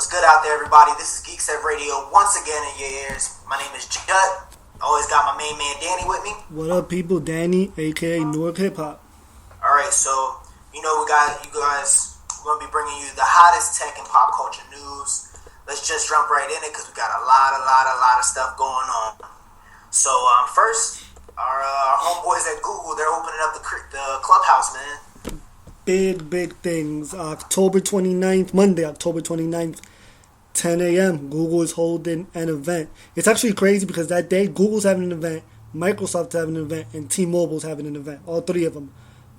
What's good out there, everybody? This is GeekSet Radio once again in your ears. My name is Judd. Always got my main man Danny with me. What up, people? Danny, aka Newark Hip Hop. Alright, so we got you guys. We're gonna be bringing you the hottest tech and pop culture news. Let's just jump right in it because we got a lot of stuff going on. So first, our homeboys at Google, they're opening up the clubhouse, man. Big things. October 29th, Monday, October 29th, 10 a.m. Google is holding an event. It's actually crazy because that day, Google's having an event, Microsoft's having an event, and T-Mobile's having an event. All three of them.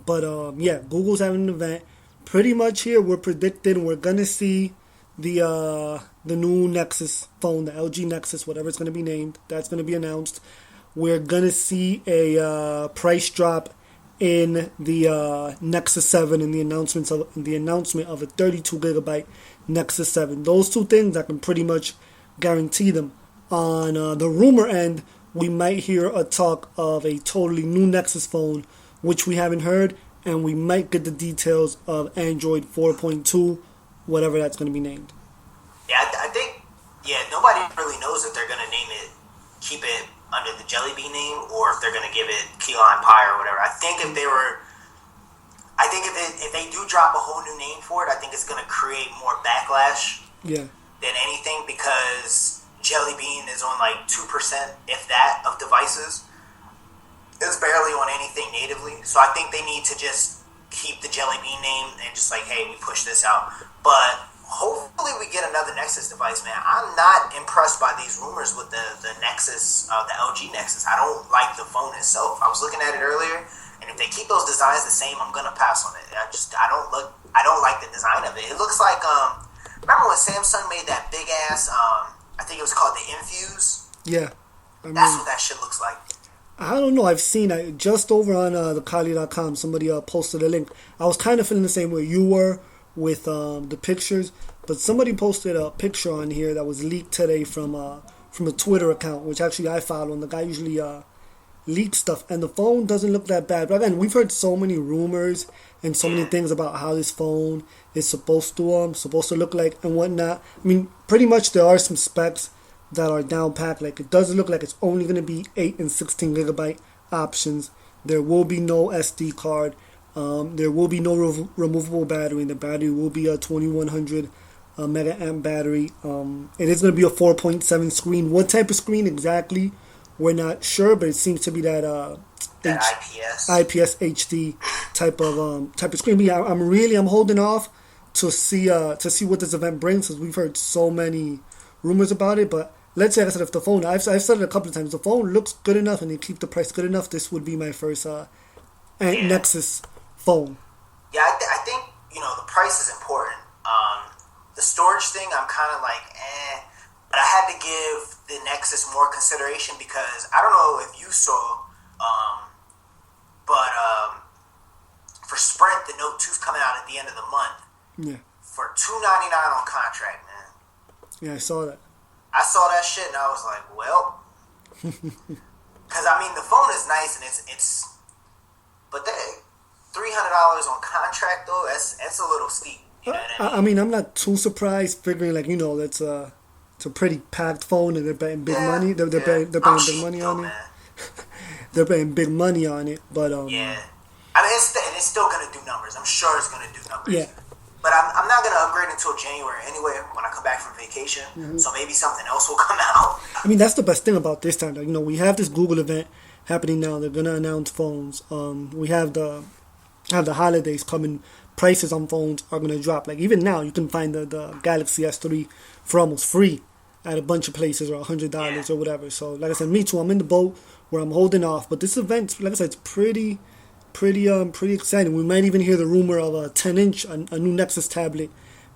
But, Google's having an event. Pretty much here, we're predicting we're going to see the new Nexus phone, the LG Nexus, whatever it's going to be named. That's going to be announced. We're going to see a price drop in the Nexus 7 and the announcement of a 32 gigabyte Nexus 7. Those two things, I can pretty much guarantee them. On the rumor end, we might hear a talk of a totally new Nexus phone, which we haven't heard, and we might get the details of Android 4.2, whatever that's going to be named. Yeah, I think, nobody really knows if they're going to name it, keep it under the Jelly Bean name, or if they're going to give it Key Lime Pie or whatever. I think if they do drop a whole new name for it, I think it's going to create more backlash than anything, because Jelly Bean is on like 2%, if that, of devices. It's barely on anything natively. So I think they need to just keep the Jelly Bean name and just like, hey, we push this out. But hopefully we get another Nexus device, man. I'm not impressed by these rumors with the Nexus, the LG Nexus. I don't like the phone itself. I was looking at it earlier, and if they keep those designs the same, I'm gonna pass on it. I don't like the design of it. It looks like remember when Samsung made that big ass I think it was called the Infuse? Yeah. That's what that shit looks like. I don't know. I've seen it just over on the Kali.com. Somebody posted a link. I was kind of feeling the same way you were with the pictures, but somebody posted a picture on here that was leaked today from a Twitter account, which actually I follow, and the guy usually leaks stuff, and the phone doesn't look that bad. But again, we've heard so many rumors and so many things about how this phone is supposed to look like and whatnot. I mean, pretty much there are some specs that are down packed. Like, it does look like it's only going to be 8 and 16 gigabyte options. There will be no SD card. There will be no removable battery, and the battery will be a 2100 mega amp battery. It is going to be a 4.7 screen. What type of screen exactly, we're not sure, but it seems to be that IPS HD type of screen. But yeah, I'm holding off to see what this event brings, because we've heard so many rumors about it. But let's say, like I said, if the phone, I've said it a couple of times, the phone looks good enough and they keep the price good enough, this would be my first Nexus phone. Yeah, I think, the price is important. The storage thing, I'm kind of like, but I had to give the Nexus more consideration because I don't know if you saw, but for Sprint, the Note 2's coming out at the end of the month. Yeah. For $299 on contract, man. Yeah, I saw that. I saw that shit and I was like, well, because I mean the phone is nice and it's, but $300 on contract though, that's a little steep. You know what I mean? I'm not too surprised, figuring like, it's a pretty packed phone and they're betting big money. They're betting big money on it. They're betting big money on it, but yeah. I mean, it's still gonna do numbers. I'm sure it's gonna do numbers. Yeah. But I'm not gonna upgrade until January anyway when I come back from vacation. Mm-hmm. So maybe something else will come out. I mean, that's the best thing about this time. Like, we have this Google event happening now. They're gonna announce phones. We have the holidays coming. Prices on phones are gonna drop. Like, even now, you can find the Galaxy S3 for almost free at a bunch of places, or $100 or whatever. So, like I said, me too. I'm in the boat where I'm holding off. But this event, like I said, it's pretty exciting. We might even hear the rumor of a 10-inch, a new Nexus tablet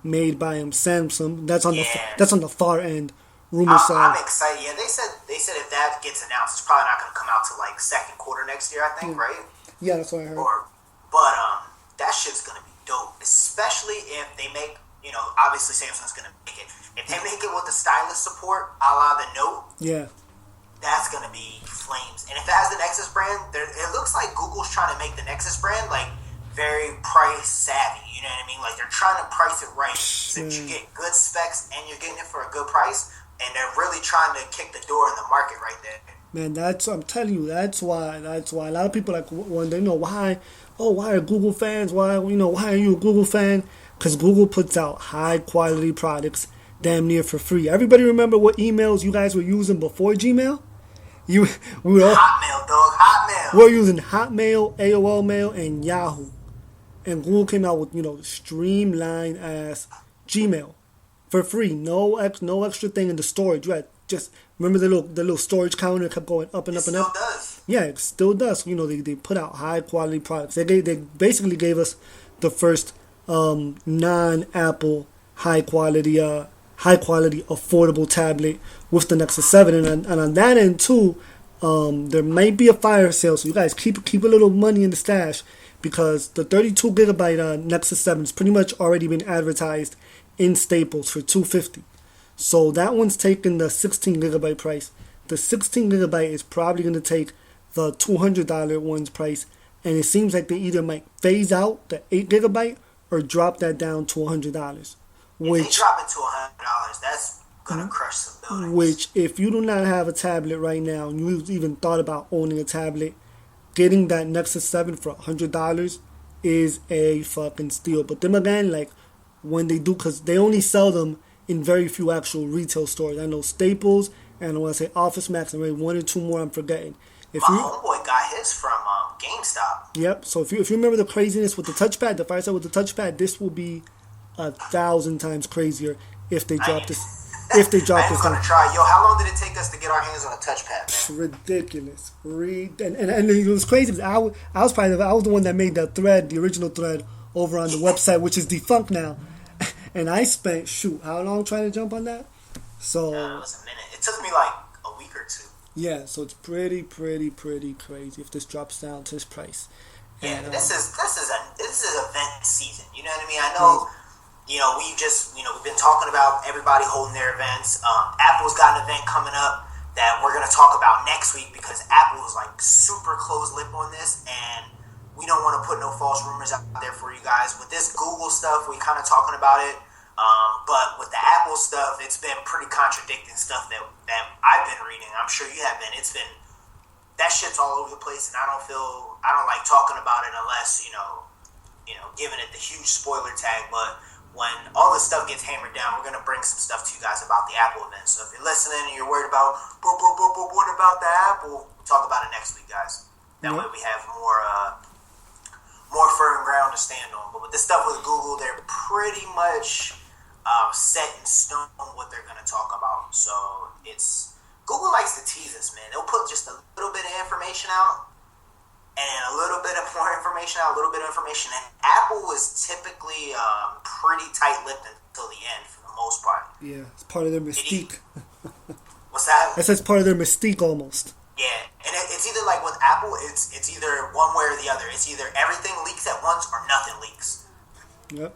made by Samsung. That's on the far end rumor side. I'm excited. Yeah, they said if that gets announced, it's probably not going to come out till like second quarter next year, I think, right? Yeah, that's what I heard. But that shit's going to be dope, especially if they make, obviously Samsung's going to make it. If they make it with the stylus support, a la the Note, that's going to be flames. And if it has the Nexus brand, it looks like Google's trying to make the Nexus brand like very price savvy. You know what I mean? Like, they're trying to price it right so that you get good specs and you're getting it for a good price. And they're really trying to kick the door in the market right there. Man, I'm telling you, that's why a lot of people like when they know why are Google fans? Why are you a Google fan? Because Google puts out high quality products damn near for free. Everybody remember what emails you guys were using before Gmail? We were Hotmail, dog. Hotmail. We were using Hotmail, AOL Mail, and Yahoo. And Google came out with streamlined ass Gmail for free. No extra thing in the storage. You had just remember the little storage counter kept going up and up and up. It still does. Yeah, it still does. They put out high quality products. They basically gave us the first non-Apple high quality affordable tablet with the Nexus 7, and on that end too, there might be a fire sale. So you guys keep a little money in the stash, because the 32 gigabyte Nexus 7 has pretty much already been advertised in Staples for $250. So that one's taking the 16 gigabyte price. The 16 gigabyte is probably going to take the $200 one's price, and it seems like they either might phase out the 8 gigabyte or drop that down to $100. Which, if they drop it to $100, that's going to crush some buildings. Which, if you do not have a tablet right now, and you even thought about owning a tablet, getting that Nexus 7 for $100 is a fucking steal. But then again, like, when they do, because they only sell them in very few actual retail stores. I know Staples, and I want to say Office Max, and maybe one or two more I'm forgetting. My homeboy got his from GameStop. Yep. So if you remember the craziness with the touchpad, the Fireside with the touchpad, this will be 1,000 times crazier if they drop this. If they drop this, I'm gonna try. Yo, how long did it take us to get our hands on a touchpad, man? Ridiculous. And it was crazy because I was the one that made that thread, the original thread, over on the website, which is defunct now. And I spent how long trying to jump on that? So it was a minute. It took me like a week or two. Yeah, so it's pretty crazy if this drops down to this price. Yeah, and, this is event season. You know what I mean? I know. We've been talking about everybody holding their events. Apple's got an event coming up that we're going to talk about next week, because Apple is like super close-lipped on this, and we don't want to put no false rumors out there for you guys. With this Google stuff, we kind of talking about it. But with the Apple stuff, it's been pretty contradicting stuff that I've been reading. I'm sure you have been. It's been, that shit's all over the place, and I don't like talking about it unless, giving it the huge spoiler tag. But when all this stuff gets hammered down, we're going to bring some stuff to you guys about the Apple event. So if you're listening and you're worried about, what about the Apple, we'll talk about it next week, guys. That way we have more firm ground to stand on. But with this stuff with Google, they're pretty much set in stone what they're going to talk about. So Google likes to tease us, man. They'll put just a little bit of information out, and a little bit of more information out, a little bit of information. And Apple is typically pretty tight-lipped until the end for the most part. Yeah, it's part of their mystique. What's that? That's part of their mystique almost. Yeah, and it's either like with Apple, it's either one way or the other. It's either everything leaks at once or nothing leaks. Yep.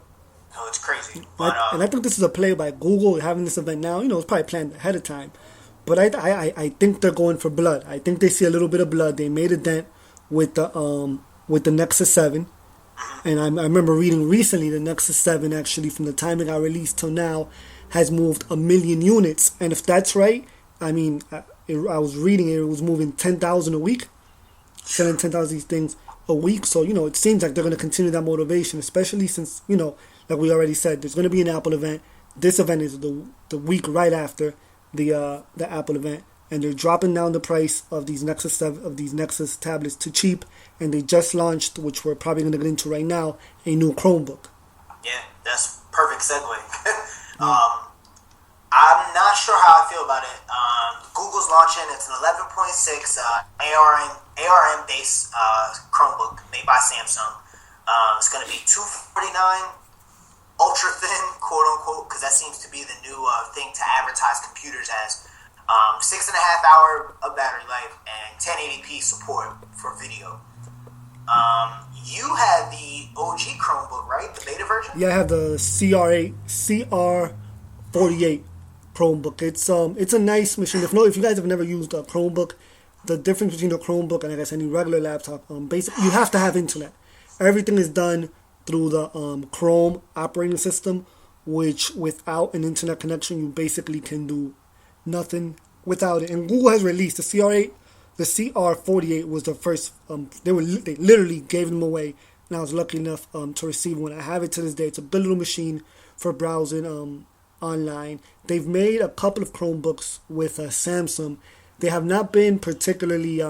So it's crazy. And I think this is a play by Google having this event now. It's probably planned ahead of time. But I think they're going for blood. I think they see a little bit of blood. They made a dent with the Nexus 7. And I remember reading recently the Nexus 7, actually, from the time it got released till now, has moved 1 million units. And if that's right, I mean, I was reading it was moving 10,000 a week, selling 10,000 of these things a week. So, it seems like they're going to continue that motivation, especially since, like we already said, there's going to be an Apple event. This event is the week right after the Apple event, and they're dropping down the price of these Nexus tablets to cheap, and they just launched, which we're probably going to get into right now, a new Chromebook. Yeah, that's perfect segue. I'm not sure how I feel about it. Google's launching. It's an 11.6 ARM based Chromebook made by Samsung. It's going to be $249, ultra thin, quote unquote, because that seems to be the new thing to advertise computers as. 6.5 hour of battery life and 1080p support for video. You had the OG Chromebook, right? The beta version? Yeah, I have the CR48 Chromebook. It's a nice machine. If you guys have never used a Chromebook, the difference between a Chromebook and I guess any regular laptop, basically you have to have internet. everything is done through the Chrome operating system, which without an internet connection, you basically can do nothing without it. And Google has released the CR8. The CR48 was the first. They literally gave them away, and I was lucky enough to receive one. I have it to this day. It's a good little machine for browsing online. They've made a couple of Chromebooks with Samsung. They have not been particularly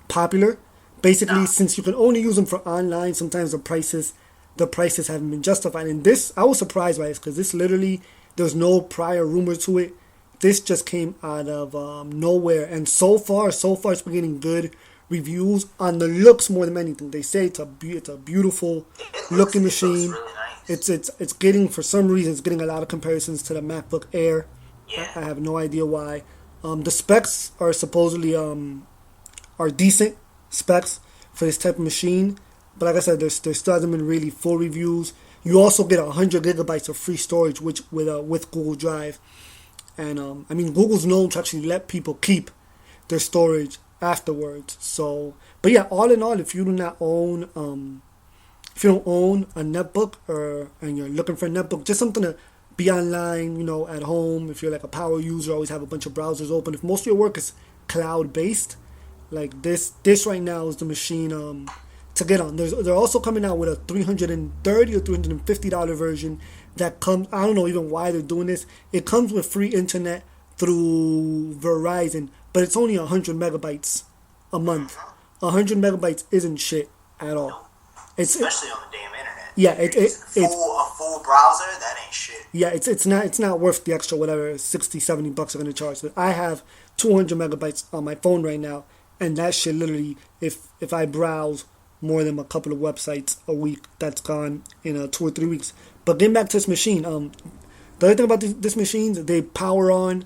popular. Basically, since you can only use them for online, sometimes the prices haven't been justified. And this, I was surprised by this because this literally, there's no prior rumor to it. This just came out of nowhere, and so far it's been getting good reviews on the looks more than anything. They say it's a beautiful looking machine. Really nice. It's getting, for some reason, it's getting a lot of comparisons to the MacBook Air. Yeah. I have no idea why. The specs are supposedly are decent specs for this type of machine, but like I said, there still hasn't been really full reviews. You also get 100 gigabytes of free storage, which with Google Drive, and I mean, Google's known to actually let people keep their storage afterwards. So, but yeah, all in all, if you don't own a netbook and you're looking for a netbook, just something to be online, at home. If you're like a power user, always have a bunch of browsers open. If most of your work is cloud based, like this right now is the machine to get on. They're also coming out with a $330 or $350 version that comes. I don't know even why they're doing this. It comes with free internet through Verizon, but it's only 100 megabytes a month. 100 megabytes isn't shit at all. Especially on the damn internet. Yeah, it's a full browser. That ain't shit. Yeah, it's not worth the extra whatever $60-$70 are gonna charge. But I have 200 megabytes on my phone right now, and that shit literally, if I browse more than a couple of websites a week, that's gone in 2 or 3 weeks. But getting back to this machine, the other thing about this machine, they power on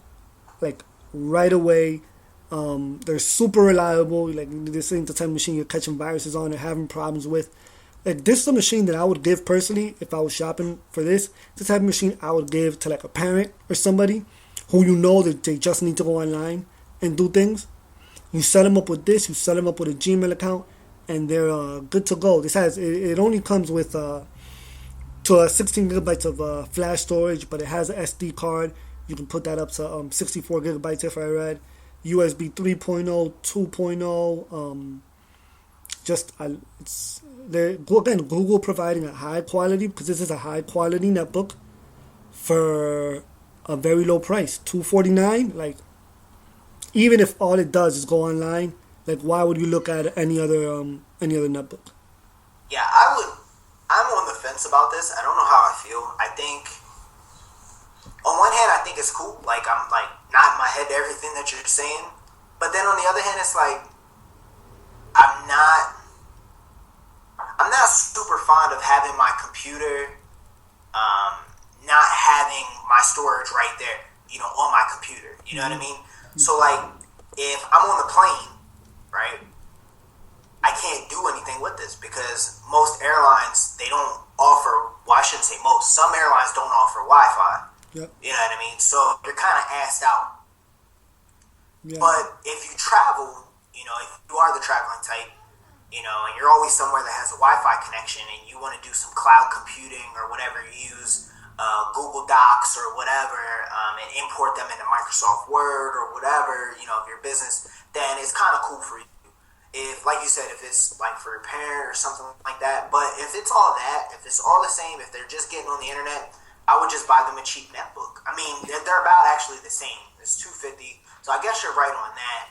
like right away. They're super reliable. Like, this ain't the type of machine you're catching viruses on or having problems with. Like, this is a machine that I would give personally if I was shopping for this. This type of machine I would give to like a parent or somebody who that they just need to go online and do things. You set them up with this. You set them up with a Gmail account, and they're good to go. This it only comes with 16 gigabytes of flash storage, but it has an SD card. You can put that up to 64 gigabytes if I read. USB 3.0, 2.0. Google providing a high quality, because this is a high quality netbook for a very low price, $249. Like, even if all it does is go online, like, why would you look at any other netbook? Yeah, I'm on the fence about this. I don't know how I feel. I think, on one hand, I think it's cool. Like, I'm like nodding my head to everything that you're saying. But then on the other hand, it's like, I'm not super fond of having my computer, not having my storage right there, on my computer. You know what I mean? So, like, if I'm on the plane, right, I can't do anything with this because most airlines, they don't offer, well, I shouldn't say most, some airlines don't offer Wi-Fi. Yep. You know what I mean? So you're kind of assed out. Yeah. But if you travel, if you are the traveling type, and you're always somewhere that has a Wi-Fi connection and you want to do some cloud computing or whatever, you use Google Docs or whatever, and import them into Microsoft Word or whatever, of your business, then it's kind of cool for you. If, like you said, if it's like for a parent or something like that. But if it's all that, if it's all the same, if they're just getting on the internet, I would just buy them a cheap netbook. I mean, they're about actually the same. It's $250, so I guess you're right on that.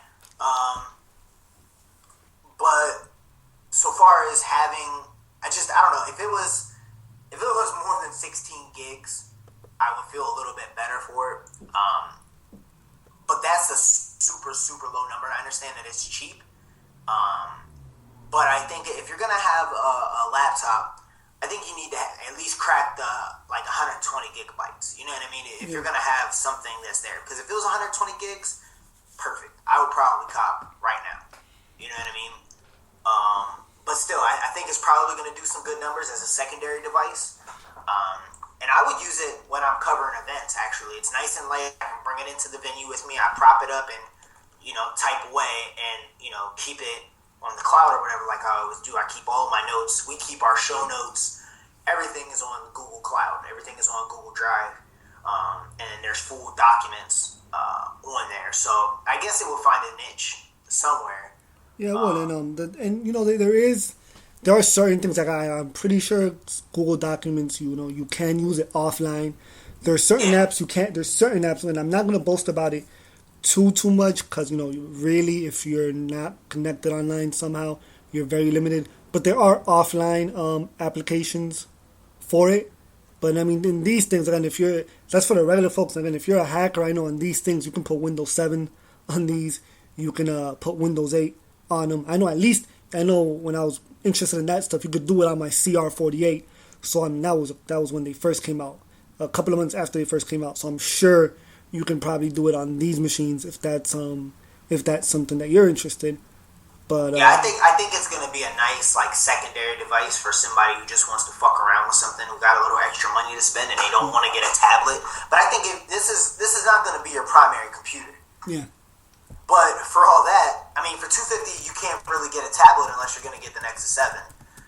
But so far as having, I don't know, if it was more than 16 gigs, I would feel a little bit better for it. But that's a super, super low number. I understand that it's cheap. But I think if you're going to have a laptop, I think you need to at least crack the 120 gigabytes. You know what I mean? If you're going to have something that's there. Because if it was 120 gigs, perfect. I would probably cop right now. You know what I mean? But still, I think it's probably going to do some good numbers as a secondary device. And I would use it when I'm covering events, actually. It's nice and light. I can bring it into the venue with me. I prop it up and, type away and, keep it on the cloud or whatever, like I always do. I keep all of my notes. We keep our show notes. Everything is on Google Cloud. Everything is on Google Drive. And there's full documents on there. So I guess it will find a niche somewhere. Yeah, well, and you know, there are certain things like I'm pretty sure Google Documents, you know, you can use it offline. There are certain apps you can't. There's certain apps, and I'm not going to boast about it too much because, you know, really, if you're not connected online somehow, you're very limited. But there are offline applications for it. But I mean, in these things, again, that's for the regular folks. Again, if you're a hacker, I know on these things you can put Windows 7 on these. You can put Windows 8 on them. I know when I was interested in that stuff, you could do it on my CR48. So that was when they first came out, a couple of months after they first came out. So I'm sure you can probably do it on these machines if that's something that you're interested. But yeah, I think it's gonna be a nice like secondary device for somebody who just wants to fuck around with something, who got a little extra money to spend and they don't want to get a tablet. But I think this is not gonna be your primary computer. Yeah. But for all that, I mean, for $250, you can't really get a tablet unless you're gonna get the Nexus 7.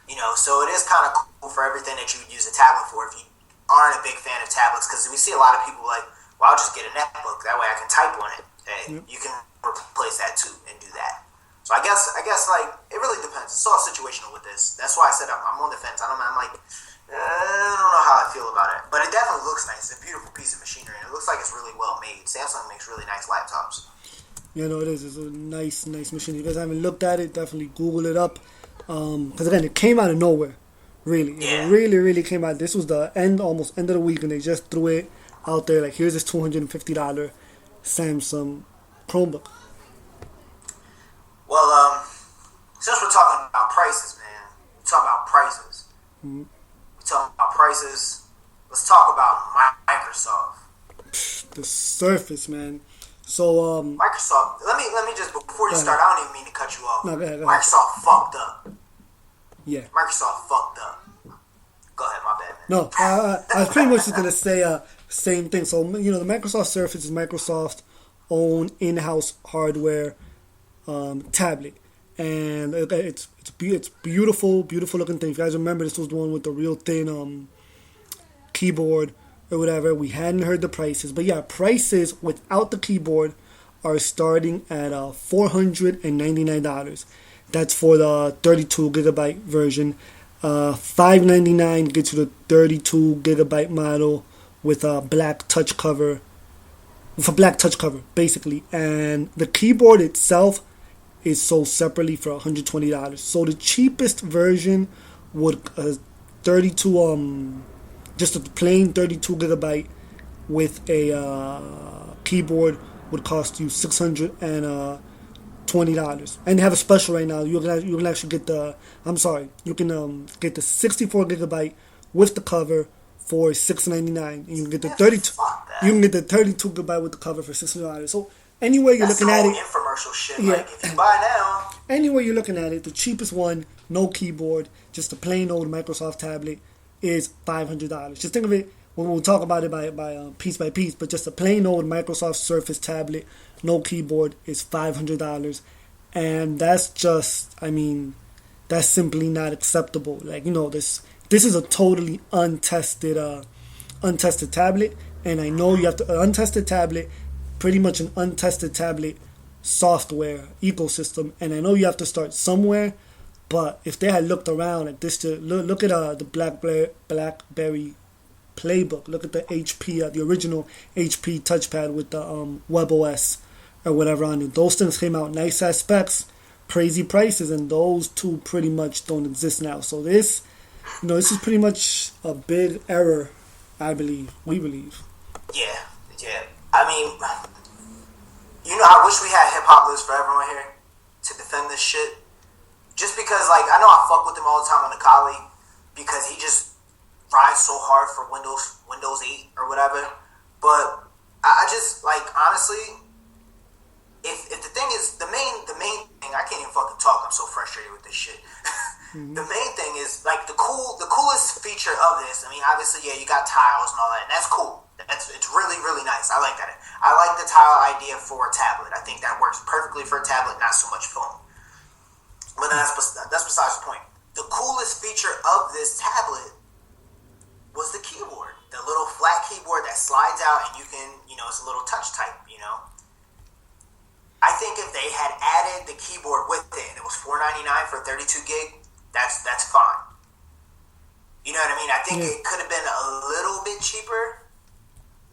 You know, so it is kind of cool for everything that you would use a tablet for. If you aren't a big fan of tablets, because we see a lot of people like, well, I'll just get a netbook. That way I can type on it. And you can replace that too and do that. So I guess like it really depends. It's all situational with this. That's why I said I'm on the fence. I'm like, I don't know how I feel about it, but it definitely looks nice. It's a beautiful piece of machinery, and it looks like it's really well made. Samsung makes really nice laptops. Yeah, no, it is. It's a nice machine. If you guys haven't looked at it, definitely Google it up. Because again, it came out of nowhere. Really, it really came out. This was the almost end of the week, and they just threw it out there. Like, here's this $250 Samsung Chromebook. Well, since we're talking about prices, man, we're talking about prices. Mm-hmm. We're talking about prices. Let's talk about Microsoft. The Surface, man. So, Microsoft. Let me just, before you start, I don't even mean to cut you off. No, go ahead. Microsoft fucked up. Yeah. Microsoft fucked up. Go ahead, my bad, man. No, I was pretty much just gonna say same thing. So, you know, the Microsoft Surface is Microsoft's own in-house hardware tablet, and it's beautiful looking thing. If you guys remember, this was the one with the real thin keyboard or whatever. We hadn't heard the prices, but yeah, prices without the keyboard are starting at $499. That's for the 32 gigabyte version. $599 gets you the 32 gigabyte model with a black touch cover. With a black touch cover, basically, and the keyboard itself is sold separately for $120. So the cheapest version would 32 just a plain 32 gigabyte with a keyboard would cost you $620. And they have a special right now. You can actually get you can get the 64 gigabyte with the cover for $699, and you can get the 32. You can get the 32 gigabyte with the cover for $600. So anywhere you're looking at it, infomercial shit. Yeah. Like if you buy now, anywhere you're looking at it, the cheapest one, no keyboard, just a plain old Microsoft tablet, is $500. Just think of it when we'll talk about it by piece by piece, but just a plain old Microsoft Surface tablet, no keyboard, is $500, and that's just, I mean, that's simply not acceptable. Like, you know, this is a totally untested tablet, and I know you have to untested tablet, pretty much an untested tablet software ecosystem, and I know you have to start somewhere. But if they had looked around at this, look at the BlackBerry Playbook. Look at the HP, the original HP touchpad with the WebOS or whatever on it. Those things came out nice ass specs, crazy prices, and those two pretty much don't exist now. So this is pretty much a big error, we believe. Yeah. I mean, I wish we had hip hop lists for everyone here to defend this shit. Just because, like, I know I fuck with him all the time on the collie because he just rides so hard for Windows 8 or whatever. But I just, like, honestly, if the thing is, the main thing, I can't even fucking talk, I'm so frustrated with this shit. Mm-hmm. The main thing is, like, the coolest feature of this, I mean, obviously, yeah, you got tiles and all that, and that's cool. It's really, really nice. I like that. I like the tile idea for a tablet. I think that works perfectly for a tablet, not so much phone. But that's besides the point. The coolest feature of this tablet was the keyboard. The little flat keyboard that slides out and you can, it's a little touch type, I think if they had added the keyboard with it and it was $499 for 32 gig, that's fine. You know what I mean? I think it could have been a little bit cheaper,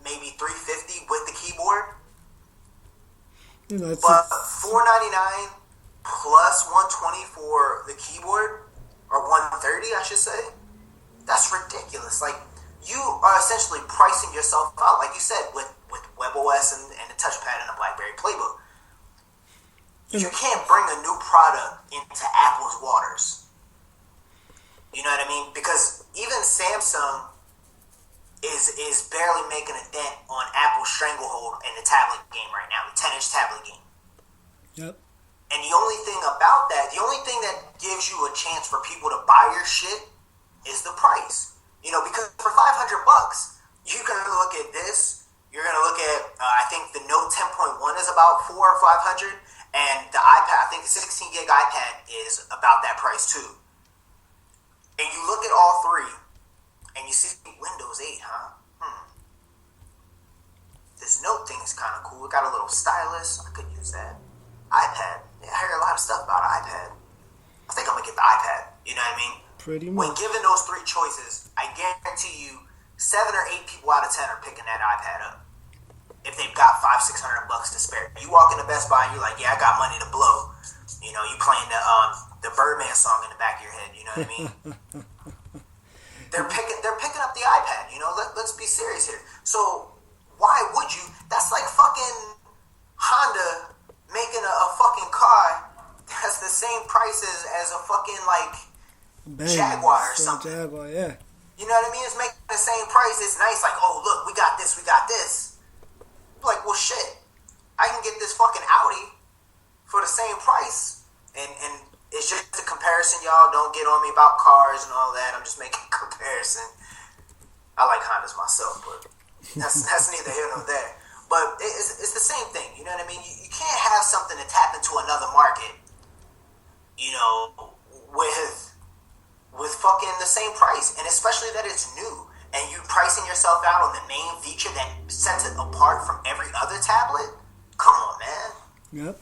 maybe $350 with the keyboard. But $499 plus $120 for the keyboard, or $130 I should say, that's ridiculous. Like, you are essentially pricing yourself out, like you said, with WebOS and the touchpad and the BlackBerry Playbook. You can't bring a new product into Apple's waters. You know what I mean? Because even Samsung is barely making a dent on Apple's stranglehold in the tablet game right now, the 10-inch tablet game. Yep. And the only thing that gives you a chance for people to buy your shit is the price. Because for $500, you're going to look at this. You're going to look at, I think the Note 10.1 is about $400 or $500, and the iPad, I think the 16 gig iPad is about that price too. And you look at all three, and you see Windows 8, huh? This Note thing is kind of cool. It got a little stylus. I could use that. iPad. Yeah, I heard a lot of stuff about iPad. I think I'm going to get the iPad. You know what I mean? Pretty much. When given those three choices, I guarantee you 7 or 8 people out of 10 are picking that iPad up. If they've got $500-600 to spare. You walk into Best Buy and you're like, yeah, I got money to blow. You playing the Birdman song in the back of your head. You know what I mean? They're picking up the iPad. Let's be serious here. So why would you? That's like fucking Honda making a fucking car that's the same price as a fucking Jaguar or something. Jaguar, yeah. You know what I mean? It's making the same price. It's nice, like, oh look, we got this. Like, well shit, I can get this fucking Audi for the same price. And it's just a comparison, y'all. Don't get on me about cars and all that. I'm just making a comparison. I like Hondas myself, but that's neither here nor there. But it's the same thing, you know what I mean? You can't have something to tap into another market, with fucking the same price, and especially that it's new, and you pricing yourself out on the main feature that sets it apart from every other tablet. Come on, man.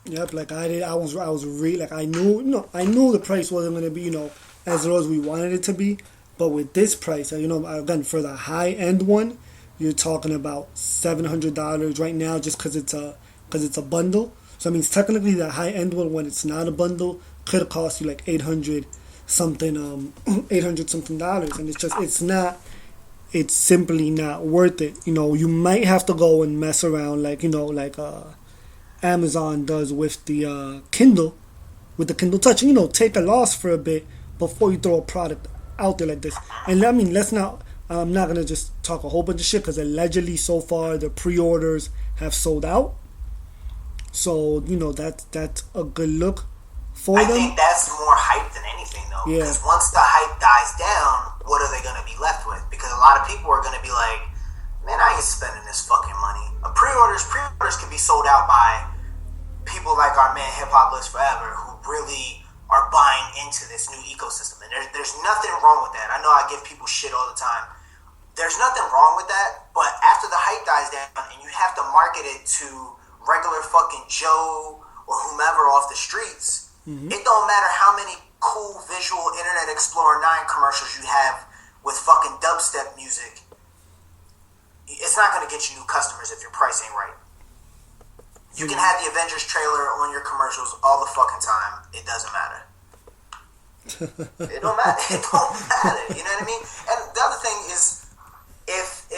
Yep. Like I was really like I knew the price wasn't gonna be as low as we wanted it to be, but with this price, again for the high end one, you're talking about $700 right now just because it's a bundle. So I mean, technically the high end one, when it's not a bundle, could cost you like $800 something dollars, and it's simply not worth it. You might have to go and mess around like Amazon does with the Kindle Touch, take a loss for a bit before you throw a product out there like this. And I mean, I'm not gonna just talk a whole bunch of shit because allegedly so far the pre-orders have sold out. So that's a good look for them. I think that's more hype than anything, though. Yeah. Because once the hype dies down, what are they going to be left with? Because a lot of people are going to be like, man, I ain't spending this fucking money. Pre-orders can be sold out by people like our man Hip Hop Lives Forever, who really are buying into this new ecosystem. And there's nothing wrong with that. I know I give people shit all the time. There's nothing wrong with that, but after the hype dies down and you have to market it to regular fucking Joe or whomever off the streets, it don't matter how many cool visual Internet Explorer 9 commercials you have with fucking dubstep music. It's not going to get you new customers if your price ain't right. You can have the Avengers trailer on your commercials all the fucking time. It doesn't matter. It don't matter. It don't matter. You know what I mean? And the other thing is, if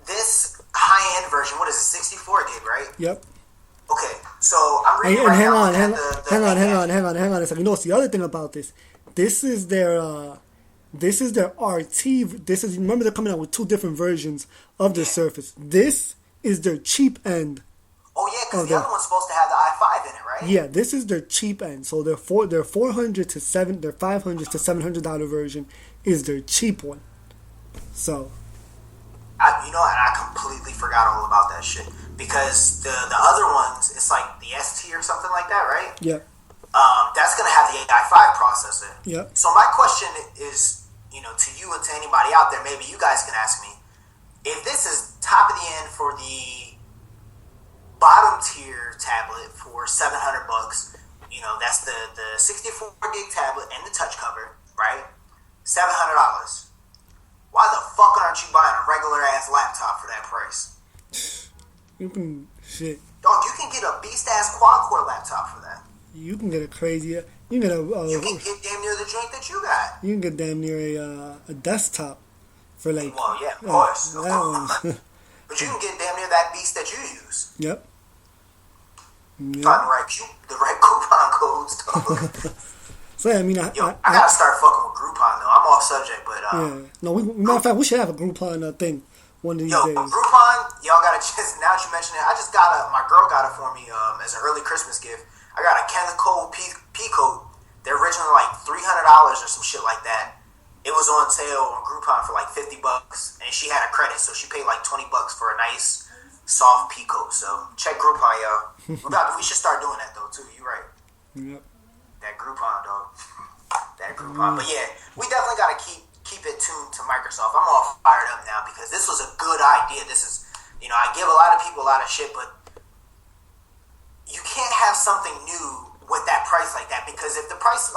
this high-end version, what is it, 64 gig, right? Yep. Okay, so I'm reading right now. Hang on. So what's the other thing about this? This is their RT. Remember they're coming out with 2 different versions of the Surface. This is their cheap end. Oh yeah, because the other one's supposed to have the i5 in it, right? Yeah, this is their cheap end. So their $500 to $700 version is their cheap one. So. I completely forgot all about that shit. Because the other ones, it's like the ST or something like that, right? Yeah. That's going to have the AI5 processor. Yep. So my question is, to you and to anybody out there, maybe you guys can ask me, if this is top of the end for the bottom tier tablet for $700, that's the 64 gig tablet and the touch cover, right? $700. Why the fuck aren't you buying a regular ass laptop for that price? You can shit. Dog, you can get a beast ass quad core laptop for that. You can get a crazy. You can get you can get damn near the joint that you got. You can get damn near a desktop for like. Well, yeah, of course. But you can get damn near that beast that you use. Yep. Find the right coupon codes, dog. So yeah, I mean, I gotta start fucking with Groupon though. I'm off subject, but no. Matter of fact, we should have a Groupon thing one of these days. Groupon, y'all gotta just now that you mention it. I just got my girl got it for me as an early Christmas gift. I got a Kenneth Cole pea coat. They're originally like $300 or some shit like that. It was on sale on Groupon for like $50, and she had a credit, so she paid like $20 for a nice soft pea coat. So check Groupon, y'all. We should start doing that though too. You right. Yep. That Groupon, dog. That Groupon. But yeah, we definitely got to keep it tuned to Microsoft. I'm all fired up now because this was a good idea. This is, I give a lot of people a lot of shit, but you can't have something new with that price like that, because if the price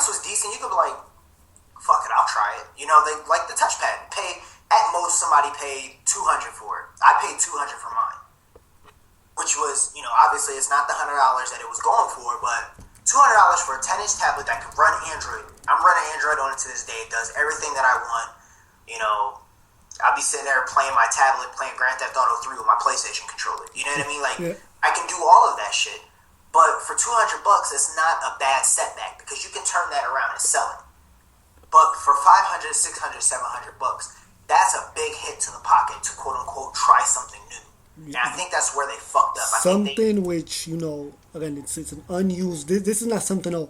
was decent, you could be like, fuck it, I'll try it. Like the touchpad. At most, somebody paid $200 for it. I paid $200 for mine, which was, obviously it's not the $100 that it was going for, but $200 for a 10-inch tablet that can run Android. I'm running Android on it to this day. It does everything that I want. I'll be sitting there playing my tablet, playing Grand Theft Auto 3 with my PlayStation controller. You know what I mean? Like, yeah. I can do all of that shit. But for $200, it's not a bad setback because you can turn that around and sell it. But for $500, $600, $700, that's a big hit to the pocket to quote unquote try something new. And I think that's where they fucked up. Which, again, it's an unused. This is not something.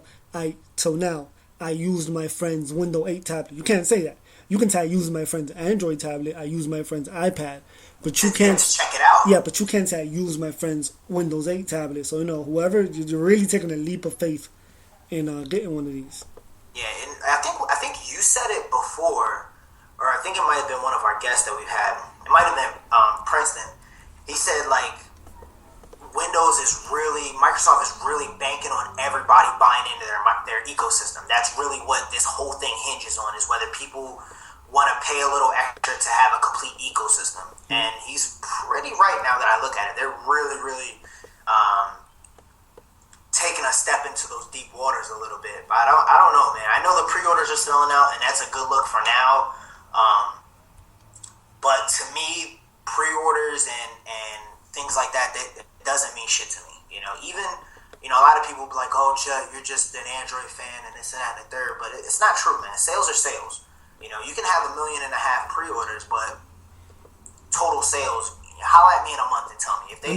Till now, I used my friend's Windows 8 tablet. You can't say that. You can say I used my friend's Android tablet. I used my friend's iPad, but you can't check it out. Yeah, but you can't say I used my friend's Windows 8 tablet. So whoever, you're really taking a leap of faith in getting one of these. Yeah, and I think you said it before, or I think it might have been one of our guests that we've had. It might have been Princeton. He said like Microsoft is really banking on everybody buying into their ecosystem. That's really what this whole thing hinges on, is whether people want to pay a little extra to have a complete ecosystem. And he's pretty right now that I look at it. They're really, really taking a step into those deep waters a little bit. But I don't know, man. I know the pre-orders are selling out, and that's a good look for now. But to me, pre-orders and things like that doesn't mean shit to me. Even a lot of people be like, "Oh, Judd, you're just an Android fan and this and that and the third." But it's not true, man. Sales are sales. You can have 1.5 million pre-orders, but total sales, holla at me in a month and tell me if they.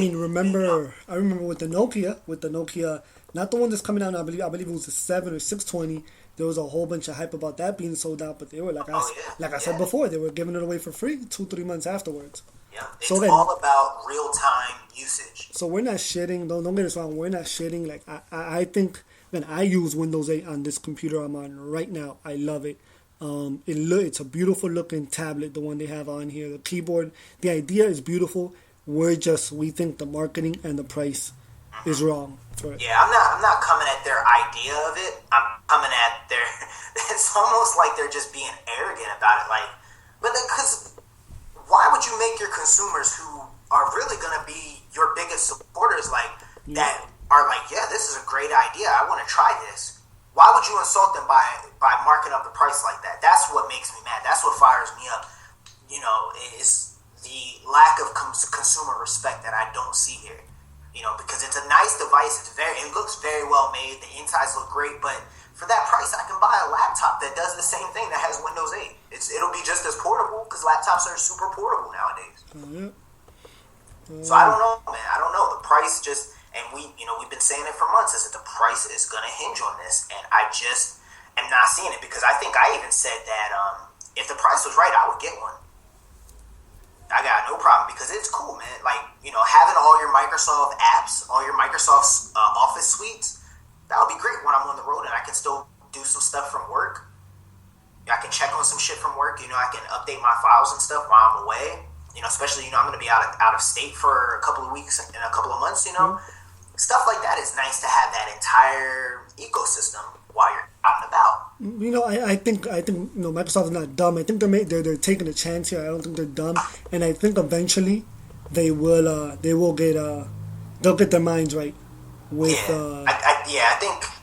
I remember with the Nokia, not the one that's coming out now. I believe it was the 7 or 620. There was a whole bunch of hype about that being sold out, but they were I said before, they were giving it away for free 2-3 months afterwards. Yeah, it's all about real-time usage. So we're not shitting. Don't get us wrong. We're not shitting. Like I think when I use Windows 8 on this computer I'm on right now, I love it. It's a beautiful looking tablet, the one they have on here. The keyboard, the idea is beautiful. We think the marketing and the price is wrong for it. Yeah, I'm not coming at their idea of it. I'm coming at their. It's almost like they're just being arrogant about it. Because why would you make your consumers who are really going to be your biggest supporters that are like, yeah, this is a great idea. I want to try this. Why would you insult them by marking up the price like that? That's what makes me mad. That's what fires me up. Is the lack of consumer respect that I don't see here. Because it's a nice device. It looks very well made. The insides look great, but for that price, I can buy a laptop that does the same thing that has Windows 8. It'll be just as portable because laptops are super portable nowadays. So I don't know, man. I don't know. The price and we've been saying it for months, is that the price is going to hinge on this, and I just am not seeing it, because I think I even said that if the price was right, I would get one. I got no problem, because it's cool, man. Having all your Microsoft apps, all your Microsoft Office suites, that'll be great when I'm on the road and I can still do some stuff from work. I can check on some shit from work. I can update my files and stuff while I'm away. Especially, I'm going to be out of state for a couple of weeks and a couple of months, Stuff like that is nice to have that entire ecosystem while you're out and about. I think Microsoft is not dumb. I think they're taking a chance here. I don't think they're dumb, and I think eventually they'll get their minds right with.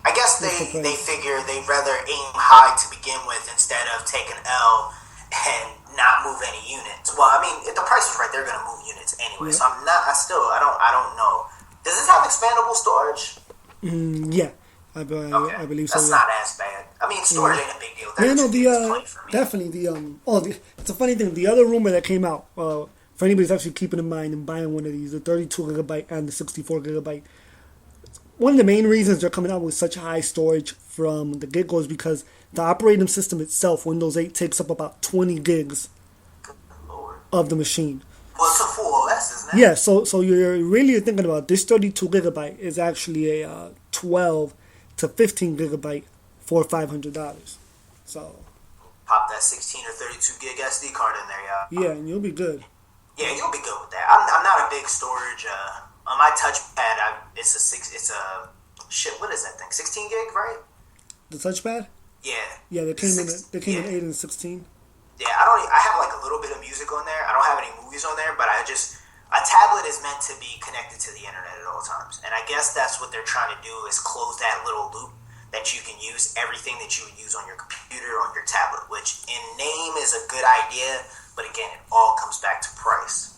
I guess they figure they'd rather aim high to begin with instead of take an L and not move any units. Well, I mean, if the price is right, they're gonna move units anyway. Yeah. So I don't know. Does this have expandable storage? Yeah, I believe so. That's not as bad. I mean, storage ain't a big deal. Definitely it's a funny thing. The other rumor that came out, for anybody who's actually keeping in mind and buying one of these, the 32 gigabyte and the 64 gigabyte. One of the main reasons they're coming out with such high storage from the get-go is because the operating system itself, Windows 8, takes up about 20 gigs of the machine. Well, it's a full OS, isn't it? Yeah, so you're really thinking about this 32 gigabyte is actually a 12 to 15 gigabyte for $500. So pop that 16 or 32 gig SD card in there, yeah. Yeah, and you'll be good. Yeah, you'll be good with that. I'm not a big storage. On my touchpad, what is that thing? 16 gig, right? The touchpad? Yeah. Yeah, they came in 8 and 16. Yeah, I have like a little bit of music on there. I don't have any movies on there, but a tablet is meant to be connected to the internet at all times. And I guess that's what they're trying to do, is close that little loop that you can use everything that you would use on your computer, on your tablet, which in name is a good idea, but again, it all comes back to price.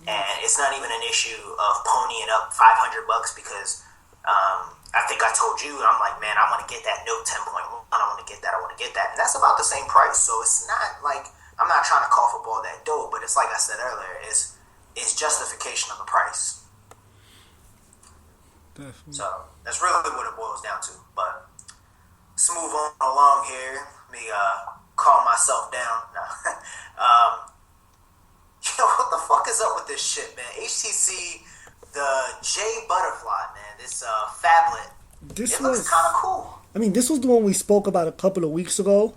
And it's not even an issue of ponying up $500 because I think I told you, I'm like, man, I want to get that Note 10.1. I want to get that. And that's about the same price. So it's not like, I'm not trying to cough up all that dough, but it's like I said earlier, it's justification of the price. Definitely. So that's really what it boils down to. But let's move on along here. Let me calm myself down. What the fuck is up with this shit, man? HTC, the J Butterfly, man. This phablet. It looks kind of cool. I mean, this was the one we spoke about a couple of weeks ago,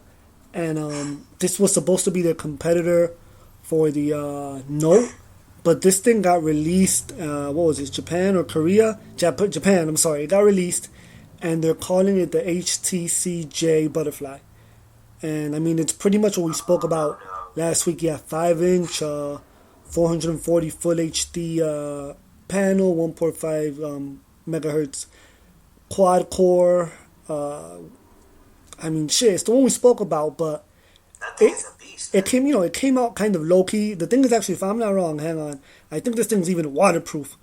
and this was supposed to be the competitor for the Note, but this thing got released. What was it? Japan or Korea? Japan. I'm sorry. It got released, and they're calling it the HTC J Butterfly. And I mean, it's pretty much what we spoke about last week. Yeah, 5-inch, 440 full HD panel, 1.5 megahertz quad core. I mean, shit, it's the one we spoke about, but that thing is a beast. It came out kind of low key. The thing is, actually, if I'm not wrong, hang on, I think this thing's even waterproof.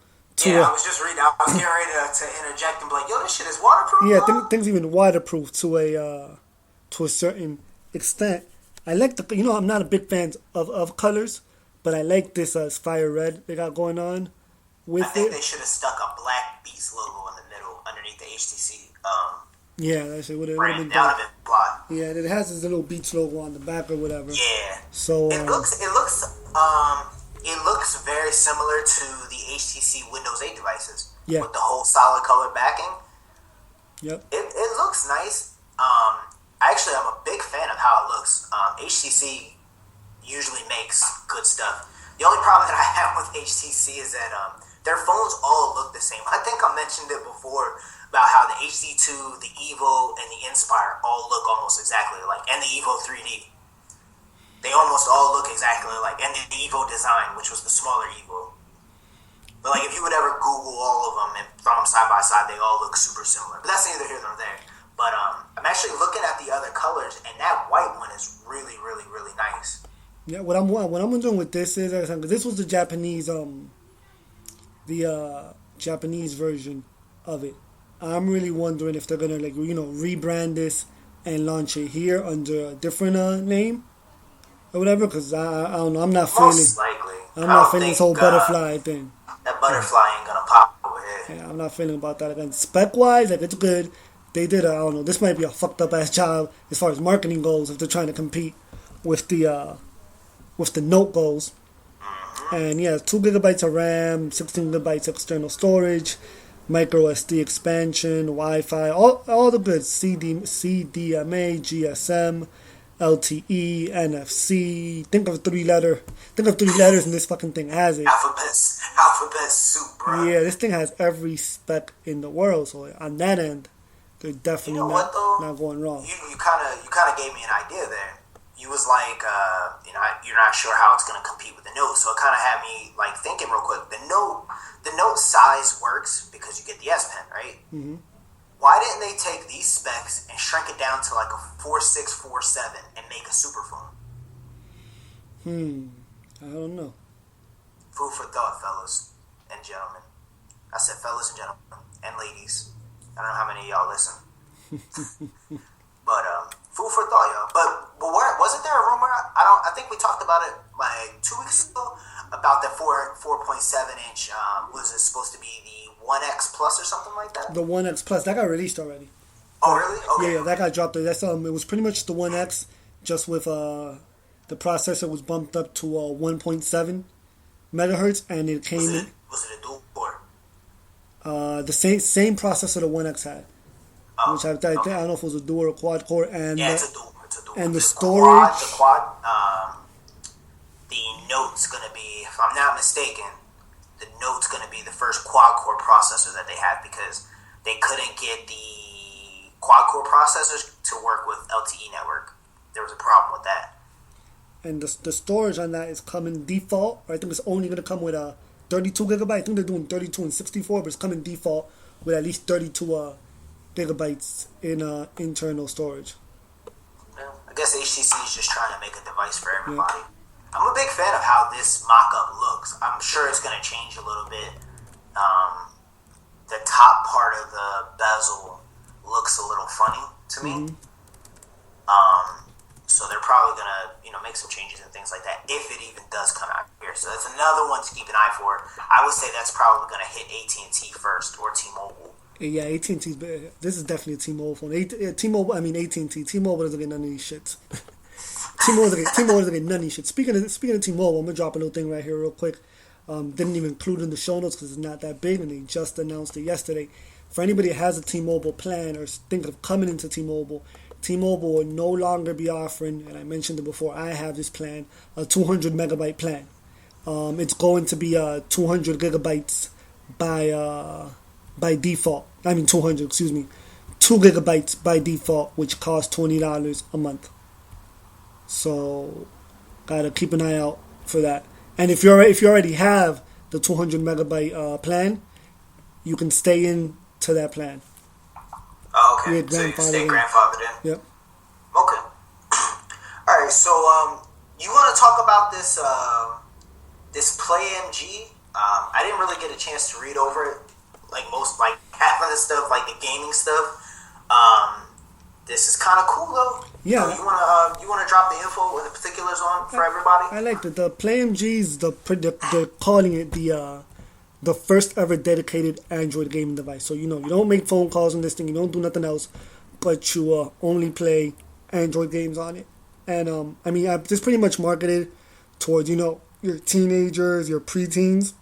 I was just reading. I was getting ready to interject and be like, "Yo, this shit is waterproof." Yeah, things even waterproof to a certain extent. I like I'm not a big fan of colors, but I like this fire red they got going on with it. I think they should have stuck a Black Beast logo in the middle underneath the HTC. Yeah, that's it. Would have been down a bit plot. Yeah, it has this little Beats logo on the back or whatever. Yeah. So it looks very similar to the HTC Windows 8 devices. Yeah. With the whole solid color backing. Yep. It looks nice. Actually, I'm a big fan of how it looks. HTC usually makes good stuff. The only problem that I have with HTC is that their phones all look the same. I think I mentioned it before about how the HD2, the Evo, and the Inspire all look almost exactly alike, and the Evo 3D. They almost all look exactly alike, and the Evo Design, which was the smaller Evo. But like, if you would ever Google all of them and throw them side by side, they all look super similar. But that's neither here nor there. But I'm actually looking at the other colors, and that white one is really, really, really nice. Yeah, what I'm doing with this is, this was the Japanese Japanese version of it. I'm really wondering if they're gonna rebrand this and launch it here under a different name or whatever. Because I don't know. I'm not feeling this whole butterfly thing. That butterfly ain't gonna pop over here. Yeah, I'm not feeling about that again. Spec wise, it's good. They did I don't know. This might be a fucked up ass job as far as marketing goes if they're trying to compete with the Note goals. And yeah, 2 gigabytes of RAM, 16 gigabytes external storage. micro SD expansion, Wi-Fi, all the good CDMA, GSM, LTE, NFC. Think of three letters, and this fucking thing has it. Alphabet soup, bro. Yeah, this thing has every spec in the world. So on that end, they're definitely not going wrong. You kind of gave me an idea there. You was like, you're not sure how it's going to compete with the Note, so it kind of had me like thinking real quick. The Note size works because you get the S Pen, right? Mm-hmm. Why didn't they take these specs and shrink it down to like a 4.6, 4.7 and make a super phone? I don't know. Food for thought, fellas and gentlemen. I said fellas and gentlemen and ladies. I don't know how many of y'all listen. But food for thought, y'all. But wasn't there a rumor? I think we talked about it like 2 weeks ago about that 4.7 inch. Was it supposed to be the 1X Plus or something like that? The 1X Plus that got released already. Oh really? Okay. Yeah, that got dropped. That's it was pretty much the 1X, just with the processor was bumped up to 1.7 megahertz, and it came in. Was it a dual core? The same processor the 1X had. Which I don't know if it was a dual or quad core, and it's a dual. And the storage. The quad. The Note's gonna be, if I'm not mistaken, the Note's gonna be the first quad core processor that they had because they couldn't get the quad core processors to work with LTE network. There was a problem with that. And the storage on that is coming default. I think it's only gonna come with a 32 gigabyte. I think they're doing 32 and 64, but it's coming default with at least 32 gigabytes in internal storage. Yeah, I guess HTC is just trying to make a device for everybody. Yeah. I'm a big fan of how this mock-up looks. I'm sure it's going to change a little bit. The top part of the bezel looks a little funny to me. Mm-hmm. So they're probably going to, make some changes and things like that if it even does come out here. So that's another one to keep an eye for. I would say that's probably going to hit AT&T first or T-Mobile. Yeah, AT&T's better. This is definitely a T-Mobile phone. AT&T. T-Mobile doesn't get none of these shits. T-Mobile doesn't get none of these shits. Speaking of T-Mobile, I'm going to drop a little thing right here real quick. Didn't even include in the show notes because it's not that big, and they just announced it yesterday. For anybody that has a T-Mobile plan or is thinking of coming into T-Mobile will no longer be offering, and I mentioned it before, I have this plan, a 200 megabyte plan. It's going to be 200 gigabytes by default. 2 gigabytes by default, which costs $20 a month. So, gotta keep an eye out for that. And if you already have the 200 megabyte plan, you can stay into that plan. Oh, okay. So you stay grandfathered in? Yep. Okay. All right, so you want to talk about this this PlayMG? I didn't really get a chance to read over it. Like half of the stuff, like the gaming stuff. This is kind of cool though. Yeah. You wanna drop the info with the particulars on for everybody? I like the PlayMG's they're calling it the first ever dedicated Android gaming device. So you don't make phone calls on this thing, you don't do nothing else, but you only play Android games on it. And it's pretty much marketed towards your teenagers, your preteens,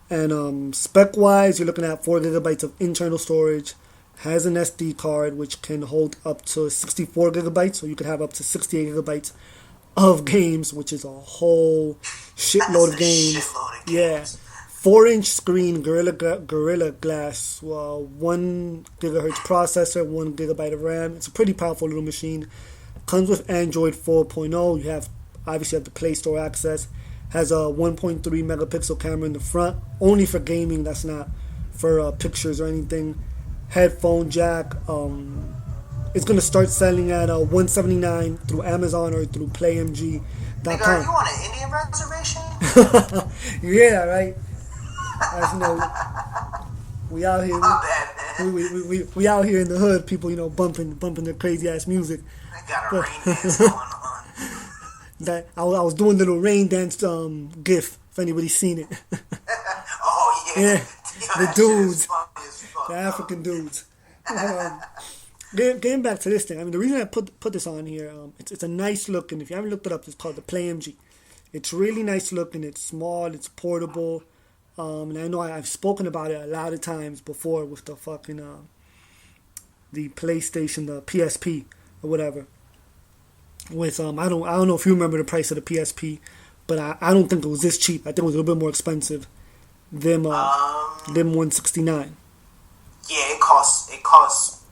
And spec wise, you're looking at 4 gigabytes of internal storage. Has an SD card which can hold up to 64 gigabytes, so you could have up to 68 gigabytes of games, which is a whole shitload of games. Yeah, 4-inch screen, Gorilla Glass, 1 gigahertz processor, 1 gigabyte of RAM. It's a pretty powerful little machine. Comes with Android 4.0. You have the Play Store access. Has a 1.3 megapixel camera in the front, only for gaming. That's not for pictures or anything. Headphone jack. It's gonna start selling at $179 through Amazon or through PlayMG.com. Nigga, you want an Indian reservation? Yeah, right. We out here. My bad, man. We out here in the hood. People, bumping their crazy ass music. I got a rain dance going on. That I was doing a little rain dance gif. If anybody's seen it. Oh yeah. The dudes. The African dudes. Getting back to this thing, the reason I put this on here, it's a nice look, and if you haven't looked it up, it's called the PlayMG. It's really nice looking. It's small. It's portable. And I know I've spoken about it a lot of times before with the fucking the PlayStation, the PSP or whatever. With I don't know if you remember the price of the PSP, but I don't think it was this cheap. I think it was a little bit more expensive than 169. Yeah, it costs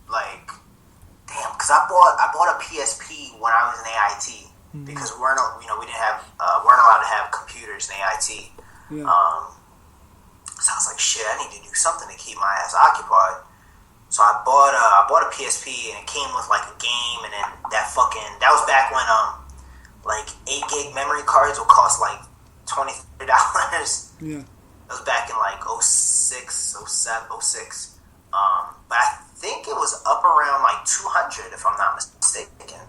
like damn. Because I bought a PSP when I was in AIT because we weren't allowed to have computers in AIT. Yeah. So I was like, shit, I need to do something to keep my ass occupied. So I bought a PSP and it came with like a game, and then that was back when like 8 gig memory cards would cost like $20-$30. Yeah. That was back in like 06, 07, 06. But I think it was up around like 200 if I'm not mistaken.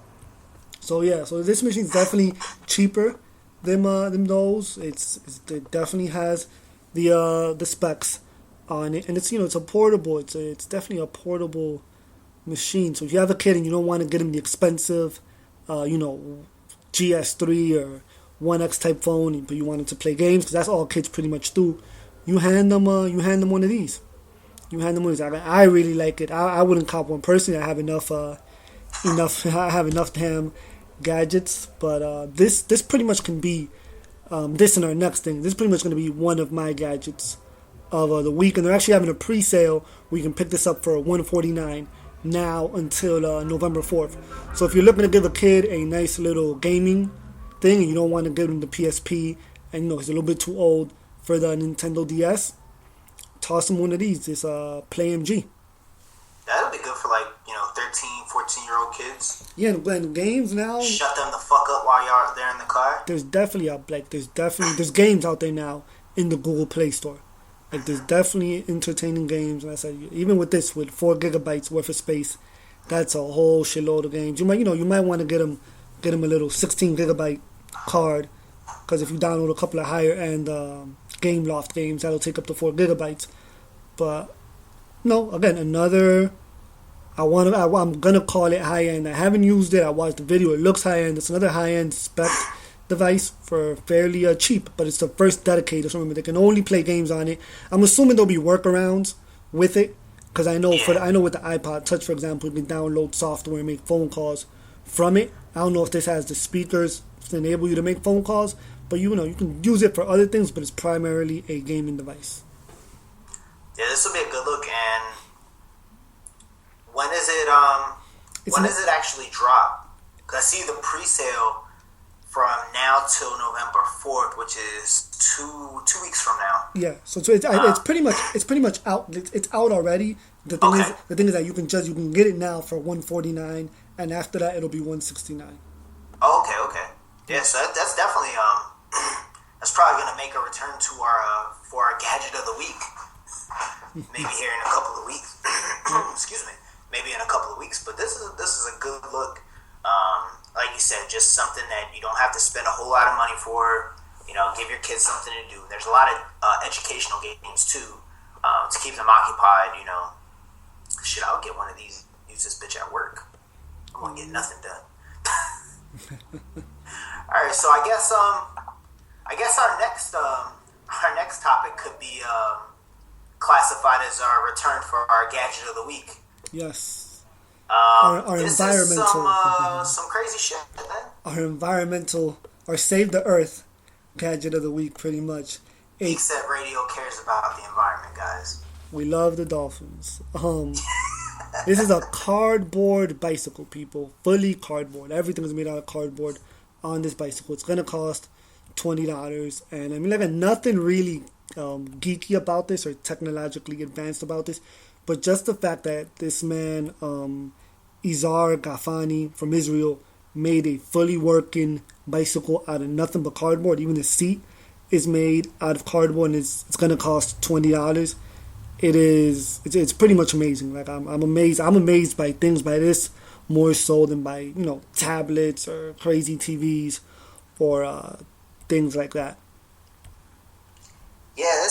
So yeah, so this machine's definitely cheaper than those. It definitely has the specs on it, and it's it's a portable. It's definitely a portable machine. So if you have a kid and you don't want to get him the expensive, GS3 or 1X type phone, but you want him to play games because that's all kids pretty much do, you hand them one of these. I really like it. I wouldn't cop one personally. I have enough damn gadgets, but this pretty much can be this and our next thing. This is pretty much going to be one of my gadgets of the week, and they're actually having a pre-sale where you can pick this up for $149 now until November 4th. So if you're looking to give a kid a nice little gaming thing and you don't want to give him the PSP and he's a little bit too old for the Nintendo DS, toss him one of these. It's PlayMG. That'll be good for 13, 14-year-old kids. Yeah, and games now. Shut them the fuck up while you're there in the car. There's games out there now in the Google Play Store. Like there's definitely entertaining games. And I said even with 4 gigabytes worth of space, that's a whole shitload of games. You might want to get them a little 16 gigabyte card, because if you download a couple of higher end Game Loft games, that'll take up to 4 gigabytes. But no, again, I'm gonna call it high end. I haven't used it. I watched the video. It looks high end. It's another high end spec device for fairly cheap, but it's the first dedicated. So remember, they can only play games on it. I'm assuming there'll be workarounds with it, because I know with the iPod Touch, for example, you can download software and make phone calls from it. I don't know if this has the speakers to enable you to make phone calls, but you can use it for other things, but it's primarily a gaming device. Yeah, this will be a good look. And when is it? Does it actually drop? Because I see the pre-sale from now till November 4th, which is two weeks from now. Yeah, so it's pretty much out. It's out already. The thing is that you can get it now for $149, and after that it'll be $169. Oh, okay. Yeah, so that's definitely that's probably gonna make a return to for our gadget of the week. Maybe here in a couple of weeks. Excuse me. Maybe in a couple of weeks, but this is a good look. Like you said, just something that you don't have to spend a whole lot of money for. Give your kids something to do. There's a lot of educational games too to keep them occupied. Shit, I'll get one of these. Use this bitch at work. I won't get nothing done. All right, so I guess our next topic could be classified as our return for our gadget of the week. Yes. Our this environmental is some crazy shit, man. Our environmental, or save the earth gadget of the week, pretty much. GeekSet Radio cares about the environment, guys. We love the dolphins. This is a cardboard bicycle, people. Fully cardboard. Everything is made out of cardboard on this bicycle. It's gonna cost $20, and I mean, nothing really geeky about this or technologically advanced about this. But just the fact that this man, Izar Gafani from Israel, made a fully working bicycle out of nothing but cardboard. Even the seat is made out of cardboard, and it's going to cost $20. It's pretty much amazing. Like I'm amazed. I'm amazed by things by this more so than by tablets or crazy TVs or things like that. Yeah,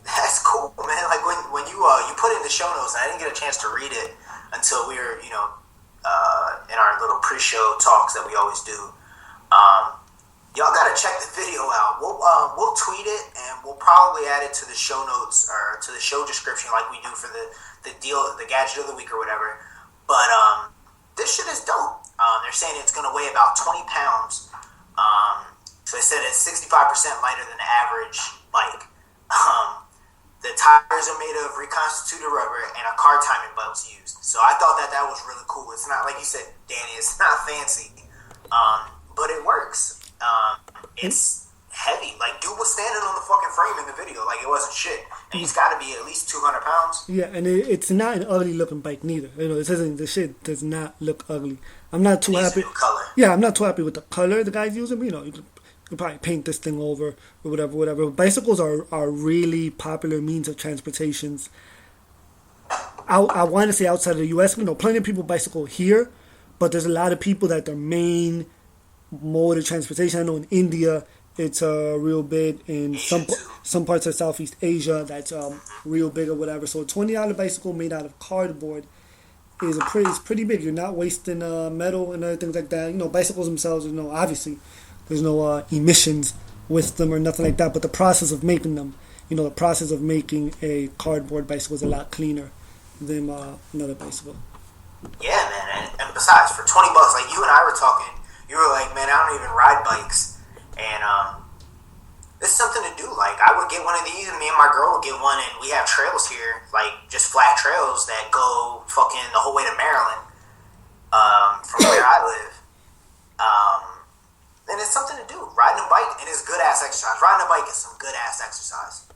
that's cool, man. Like when you put in the show notes, and I didn't get a chance to read it until we were in our little pre-show talks that we always do. Y'all gotta check the video video out. We'll tweet it and we'll probably add it to the show notes or to the show description like we do for the gadget of the week or whatever. But this shit is dope. They're saying it's gonna weigh about 20 pounds. So they said it's 65% lighter than the average bike. The tires are made of reconstituted rubber and a car timing belt's used. So I thought that was really cool. It's not, like you said, Danny, it's not fancy, but it works. It's heavy. Like, dude was standing on the fucking frame in the video like it wasn't shit. And he's got to be at least 200 pounds. Yeah, and it's not an ugly looking bike neither. You know, the shit does not look ugly. I'm not too happy. Color. Yeah, I'm not too happy with the color the guy's using. But, you know, you could probably paint this thing over or whatever. Bicycles are really popular means of transportations. I want to say outside of the U.S., you know, plenty of people bicycle here, but there's a lot of people that their main mode of transportation. I know in India it's real big. In some parts of Southeast Asia that's real big or whatever. So a $20 bicycle made out of cardboard is pretty big. You're not wasting metal and other things like that. You know, bicycles themselves, you know, obviously there's no emissions with them or nothing like that. But the process of making them, you know, the process of making a cardboard bicycle is a lot cleaner than another bicycle. Yeah, man. And besides, for $20, like you and I were talking, you were like, man, I don't even ride bikes. And it's something to do. Like, I would get one of these, and me and my girl would get one, and we have trails here, like just flat trails that go fucking the whole way to Maryland from where I live. And it's something to do. Riding a bike, and it's good-ass exercise. Riding a bike is some good-ass exercise.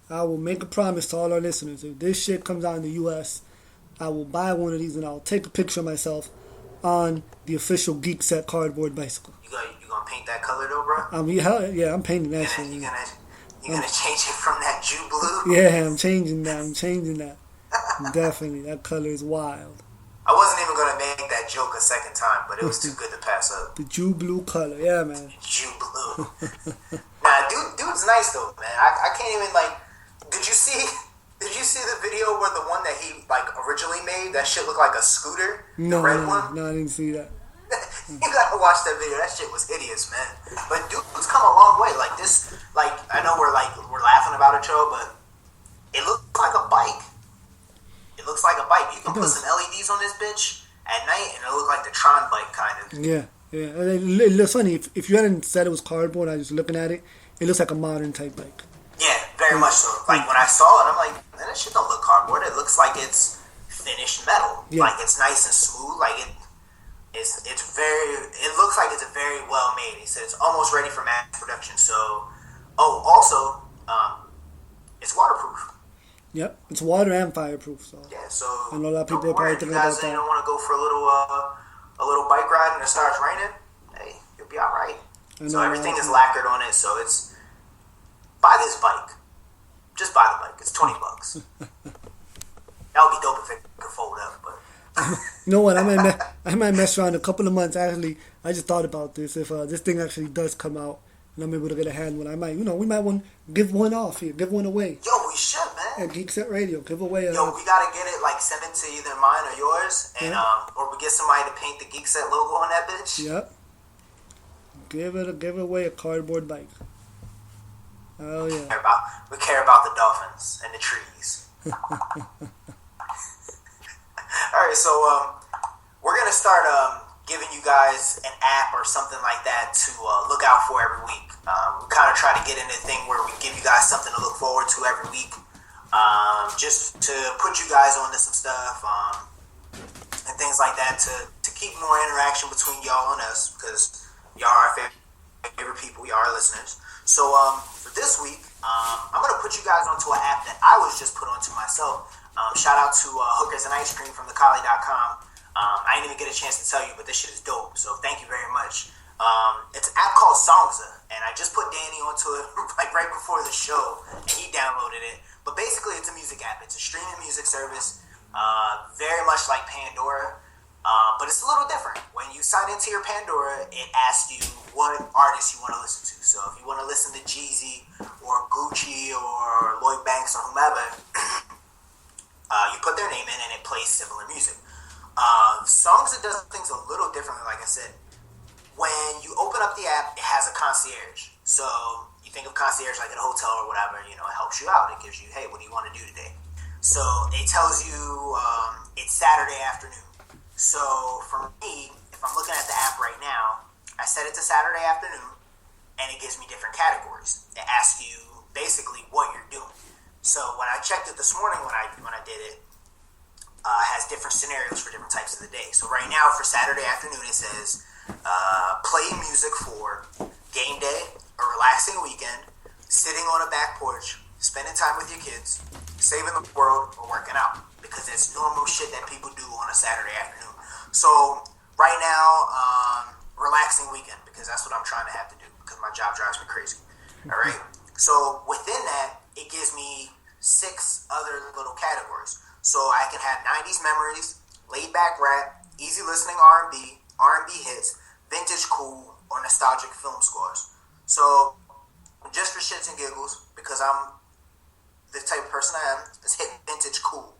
I will make a promise to all our listeners. If this shit comes out in the U.S., I will buy one of these, and I'll take a picture of myself on the official GeekSet cardboard bicycle. You gonna paint that color, though, bro? Yeah, I'm painting that shit. You gonna change it from that Jew blue? Yeah, I'm changing that. Definitely. That color is wild. I wasn't even going to make that joke a second time, but it was too good to pass up. The Jew blue color, yeah, man. Jew blue. Nah, dude's nice though, man. I can't even Did you see the video where the one that he originally made? That shit looked like a scooter. No, the red one. No, I didn't see that. You gotta watch that video. That shit was hideous, man. But dude's come a long way. Like this, I know we're laughing about it, Joe, but it looks like a bike. It looks like a bike. You can put some LEDs on this bitch at night, and it'll look like the Tron bike, kind of. Yeah. It looks funny. If you hadn't said it was cardboard, I was just looking at it. It looks like a modern type bike. Yeah, very much so. Like when I saw it, I'm like, man, that shit don't look cardboard. It looks like it's finished metal. Yeah. Like it's nice and smooth. Like it looks like it's very well made. He said it's almost ready for mass production. So, also, it's waterproof. Yep, it's water and fireproof. So yeah, so I know a lot of people are probably thinking about that. You don't want to go for a little bike ride and it starts raining. Hey, you'll be all right. So everything is lacquered on it. So it's buy this bike. Just buy the bike. It's $20. That would be dope if it could fold up, but. You know what? I might mess around a couple of months. Actually, I just thought about this. If this thing actually does come out and I'm able to get a hand one, I might, we might want to give one off here, give one away. Yo, we should, man. At GeekSet Radio, give away. We gotta get it. Send it to either mine or yours, and or we get somebody to paint the GeekSet logo on that bitch. Yep. Give away a cardboard bike. Oh yeah. We care about the dolphins and the trees. Alright, so we're going to start giving you guys an app or something like that to look out for every week. We kind of try to get into a thing where we give you guys something to look forward to every week, just to put you guys onto some stuff and things like that to keep more interaction between y'all and us, because y'all are our favorite people, y'all are listeners. So for this week, I'm going to put you guys onto an app that I was just put onto myself. Shout out to Hookers and Ice Cream from thekali.com. I didn't even get a chance to tell you, but this shit is dope, so thank you very much. It's an app called Songza, and I just put Danny onto it right before the show, and he downloaded it. But basically, it's a music app. It's a streaming music service, very much like Pandora, but it's a little different. When you sign into your Pandora, it asks you what artists you want to listen to. So if you want to listen to Jeezy or Gucci or Lloyd Banks or whomever, you put their name in and it plays similar music. Songs that does things a little differently, like I said. when you open up the app, it has a concierge. So you think of concierge like at a hotel or whatever, it helps you out. It gives you, hey, what do you want to do today? So it tells you it's Saturday afternoon. So for me, if I'm looking at the app right now, I set it to Saturday afternoon, and it gives me different categories. It asks you basically what you're doing. So when I checked it this morning, when I did it, has different scenarios for different types of the day. So right now for Saturday afternoon, it says play music for game day, a relaxing weekend, sitting on a back porch, spending time with your kids, saving the world, or working out. Because it's normal shit that people do on a Saturday afternoon. So right now, relaxing weekend, because that's what I'm trying to have to do, because my job drives me crazy. All right? So within that, it gives me 6 other little categories. So I can have 90s memories, laid back rap, easy listening R&B hits, vintage cool, or nostalgic film scores. So just for shits and giggles, because I'm the type of person I am, is hit vintage cool.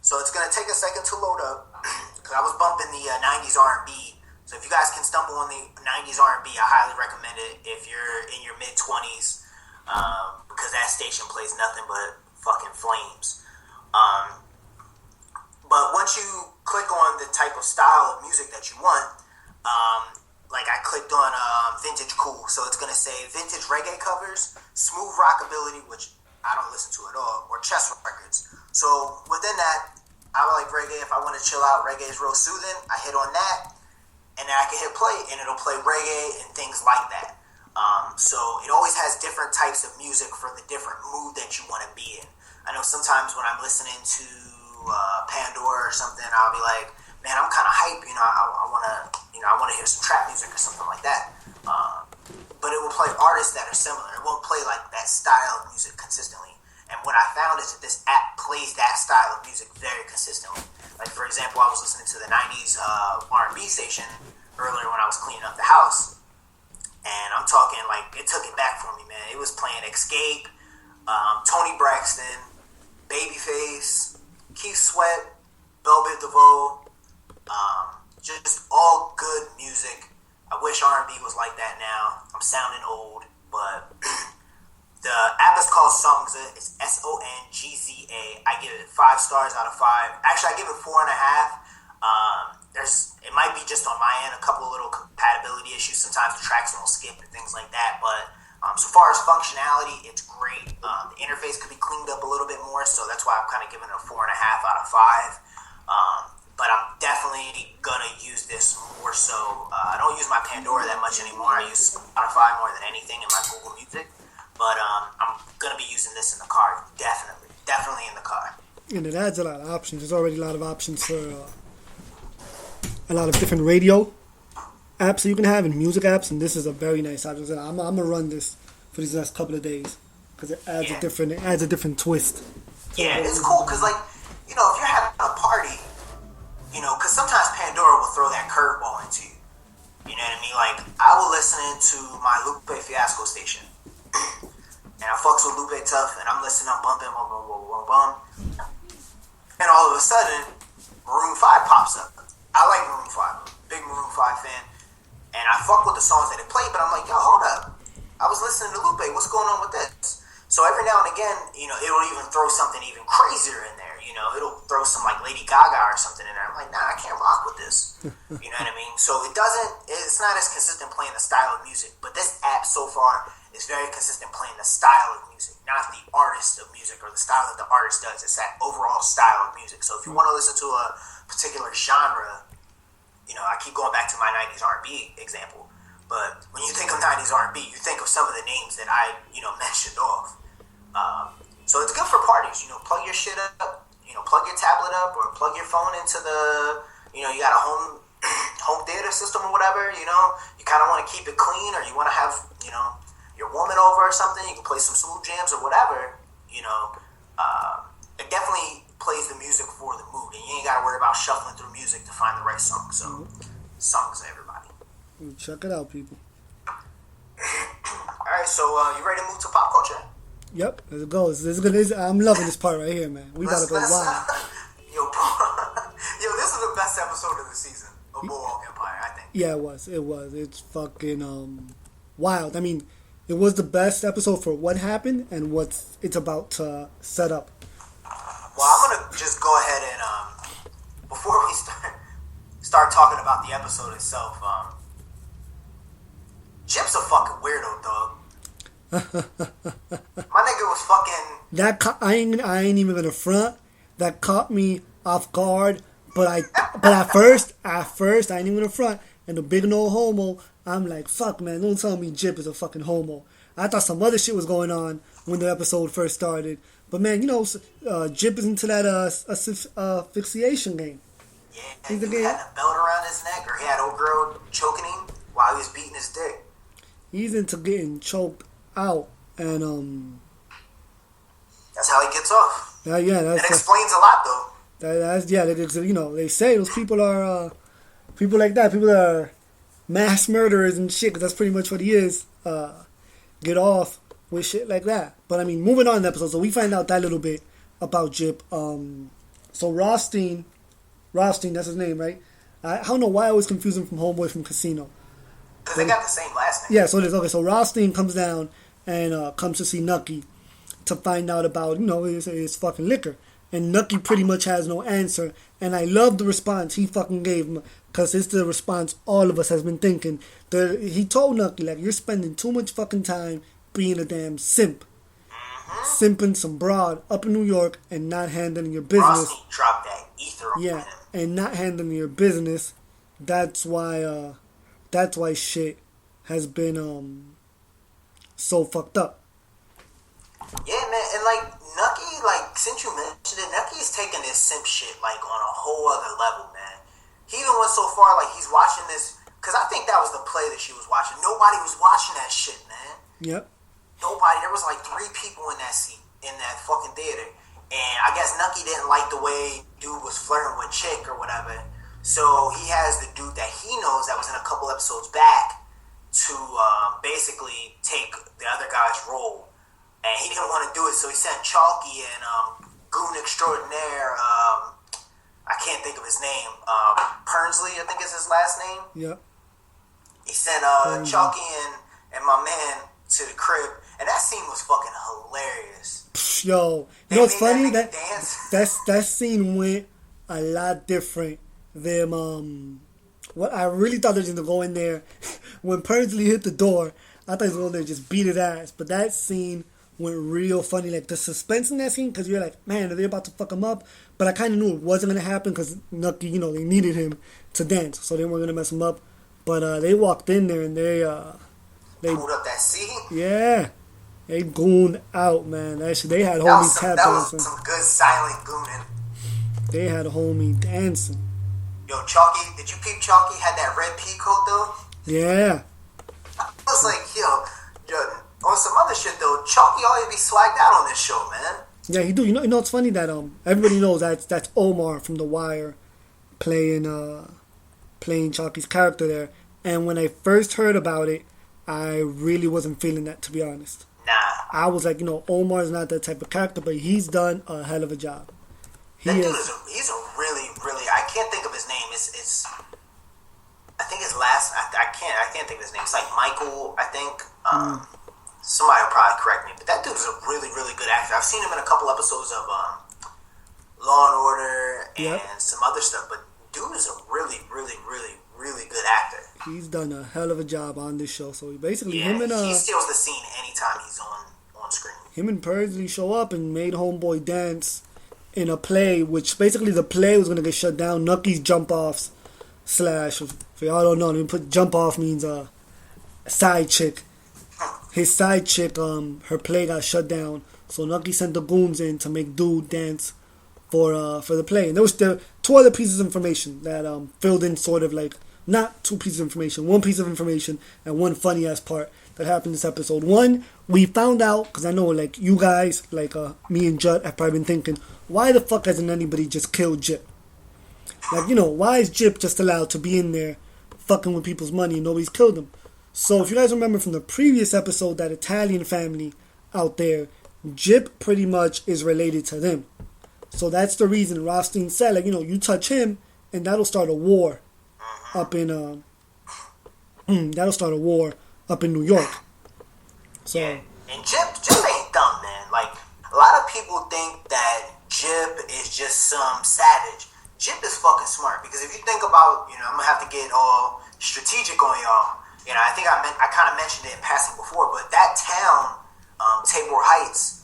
So it's going to take a second to load up, because I was bumping the 90s R&B. So if you guys can stumble on the 90s R&B, I highly recommend it if you're in your mid-20s, because that station plays nothing but fucking flames. But once you click on the type of style of music that you want, like I clicked on vintage cool, so it's going to say vintage reggae covers, smooth rockabilly, which I don't listen to at all, or chess records. So within that, I like reggae. If I want to chill out, reggae is real soothing. I hit on that, and then I can hit play, and it'll play reggae and things like that. So it always has different types of music for the different mood that you want to be in. I know sometimes when I'm listening to Pandora or something, I'll be like, man, I'm kind of hype. I want to hear some trap music or something like that. But it will play artists that are similar. It won't play like that style of music consistently. And what I found is that this app plays that style of music very consistently. Like, for example, I was listening to the 90s R&B station earlier when I was cleaning up the house. And I'm talking, like, it took it back for me, man. It was playing Escape, Tony Braxton, Babyface, Keith Sweat, Velvet DeVoe, just all good music. I wish R&B was like that now. I'm sounding old, but the app is called Songza. It's Songza. I give it 5 stars out of 5. Actually, I give it 4.5. It might be just on my end, a couple of little compatibility issues. Sometimes the tracks don't skip and things like that. But so far as functionality, it's great. The interface could be cleaned up a little bit more, so that's why I'm kind of giving it a 4.5 out of 5. But I'm definitely gonna use this more so. I don't use my Pandora that much anymore. I use Spotify more than anything in my Google Music. But I'm gonna be using this in the car, definitely in the car. And it adds a lot of options. There's already a lot of options for a lot of different radio apps that you can have and music apps, and this is a very nice app. I'm gonna run this for these next couple of days because it adds a different twist. Yeah, it's cool because if you're having a party, because sometimes Pandora will throw that curveball into you. You know what I mean? Like I was listening to my Lupe Fiasco station, and I fucks with Lupe tough, and I'm listening, I'm bumping, and all of a sudden, Maroon 5 pops up. I like Maroon 5, big Maroon 5 fan, and I fuck with the songs that it played, but I'm like, yo, hold up. I was listening to Lupe, what's going on with this? So every now and again, it'll even throw something even crazier in there. It'll throw some like Lady Gaga or something in there. I'm like, nah, I can't rock with this. You know what I mean? So it's not as consistent playing the style of music, but this app so far is very consistent playing the style of music, not the artist of music or the style that the artist does. It's that overall style of music. So if you want to listen to a particular genre, I keep going back to my 90s R&B example, but when you think of 90s R&B, you think of some of the names that I, mentioned off. So it's good for parties, plug your shit up, plug your tablet up or plug your phone into the, you got a home theater system or whatever, you kind of want to keep it clean or you want to have, your woman over or something, you can play some smooth jams or whatever, it definitely plays the music for the mood and you ain't got to worry about shuffling through music to find the right song. So, songs, everybody. Check it out, people. All right, so you ready to move to pop culture? Yep, let's go. I'm loving this part right here, man. We gotta go wild. Yo, this is the best episode of the season of BoardWalk Empire, I think. Yeah, it was. It's fucking wild. I mean, it was the best episode for what happened and what it's about to set up. Well, I'm gonna just go ahead and before we start talking about the episode itself, Jip's a fucking weirdo, dog. My nigga was fucking. I ain't even gonna front. That caught me off guard. But at first I ain't even gonna front. And the big no homo, I'm like, fuck, man, don't tell me Jip is a fucking homo. I thought some other shit was going on when the episode first started. But man, you know, Jip is into that asphyxiation game. Yeah, he had a belt around his neck, or he had old girl choking him while he was beating his dick. He's into getting choked out, and that's how he gets off. That explains a lot, though. They say those people are people like that. People that are mass murderers and shit. 'Cause that's pretty much what he is. Get off with shit like that. But I mean, moving on in the episode, so we find out that little bit about Jip. So Rothstein, that's his name, right? I don't know why I always confuse him from Homeboy from Casino. Because they got the same last name. Yeah, so it is. Okay, so Rothstein comes down and comes to see Nucky to find out about, his fucking liquor. And Nucky pretty much has no answer. And I love the response he fucking gave him, because it's the response all of us has been thinking. He told Nucky, like, you're spending too much fucking time being a damn simp. Mm-hmm. Simping some broad up in New York and not handling your business. Rothstein dropped that ether on him. And not handling your business. That's why shit has been so fucked up. Yeah, man, and like Nucky, like since you mentioned it, Nucky's taking this simp shit like on a whole other level, man. He even went so far, like he's watching this, because I think that was the play that she was watching. Nobody was watching that shit, man. Yep. Nobody. There was like 3 people in that seat, in that fucking theater, and I guess Nucky didn't like the way dude was flirting with chick or whatever. So he has the dude that he knows that was in a couple episodes back to basically take the other guy's role. And he didn't want to do it, so he sent Chalky and Goon Extraordinaire, I can't think of his name, Pernsley, I think is his last name. Yep. He sent Chalky and my man to the crib, and that scene was fucking hilarious. Yo, you know what's funny? That scene went a lot different than what I really thought they were going to go in there. When Pernsley hit the door, I thought he was going to go there and just beat his ass. But that scene went real funny, like the suspense in that scene, because you're like, man, are they about to fuck him up? But I kind of knew it wasn't going to happen, because Nucky, they needed him to dance, so they weren't going to mess him up. But they walked in there and they pulled up that scene. Yeah, they gooned out, man. They had homie tap dancing. That was some good silent gooning. They had a homie dancing. Yo, Chalky, did you peep Chalky had that red pea coat though? Yeah. I was like, yo, on some other shit though, Chalky always be swagged out on this show, man. Yeah, he do. You know, it's funny that everybody knows that's Omar from The Wire, playing Chalky's character there. And when I first heard about it, I really wasn't feeling that, to be honest. Nah. I was like, Omar's not that type of character, but he's done a hell of a job. He's a really, really, I can't think of his name. It's I think his last, I can't think of his name. It's like Michael, I think. Somebody will probably correct me, but that dude's a really, really good actor. I've seen him in a couple episodes of Law and Order and some other stuff, but dude is a really, really, really, really good actor. He's done a hell of a job on this show. So basically, he steals the scene anytime he's on screen. Him and Pursley show up and made Homeboy dance in a play, which basically the play was going to get shut down. Nucky's jump offs / for y'all don't know, jump off means side chick. His side chick, her play got shut down, so Nucky sent the goons in to make dude dance for the play. And there was 2 other pieces of information that filled in, sort of like, not 2 pieces of information, 1 piece of information and 1 funny ass part that happened this episode. 1, we found out, because I know like you guys, like me and Judd have probably been thinking, why the fuck hasn't anybody just killed Jip? Like, why is Jip just allowed to be in there fucking with people's money and nobody's killed him? So if you guys remember from the previous episode, that Italian family out there, Jip pretty much is related to them. So that's the reason Rothstein said, like, you touch him and that'll start a war up in That'll start a war up in New York. So. Yeah. And Jip ain't dumb, man. Like, a lot of people think that Jip is just some savage. Jip is fucking smart, because if you think about, I'm gonna have to get all strategic on y'all. I think I kind of mentioned it in passing before, but that town, Tabor Heights,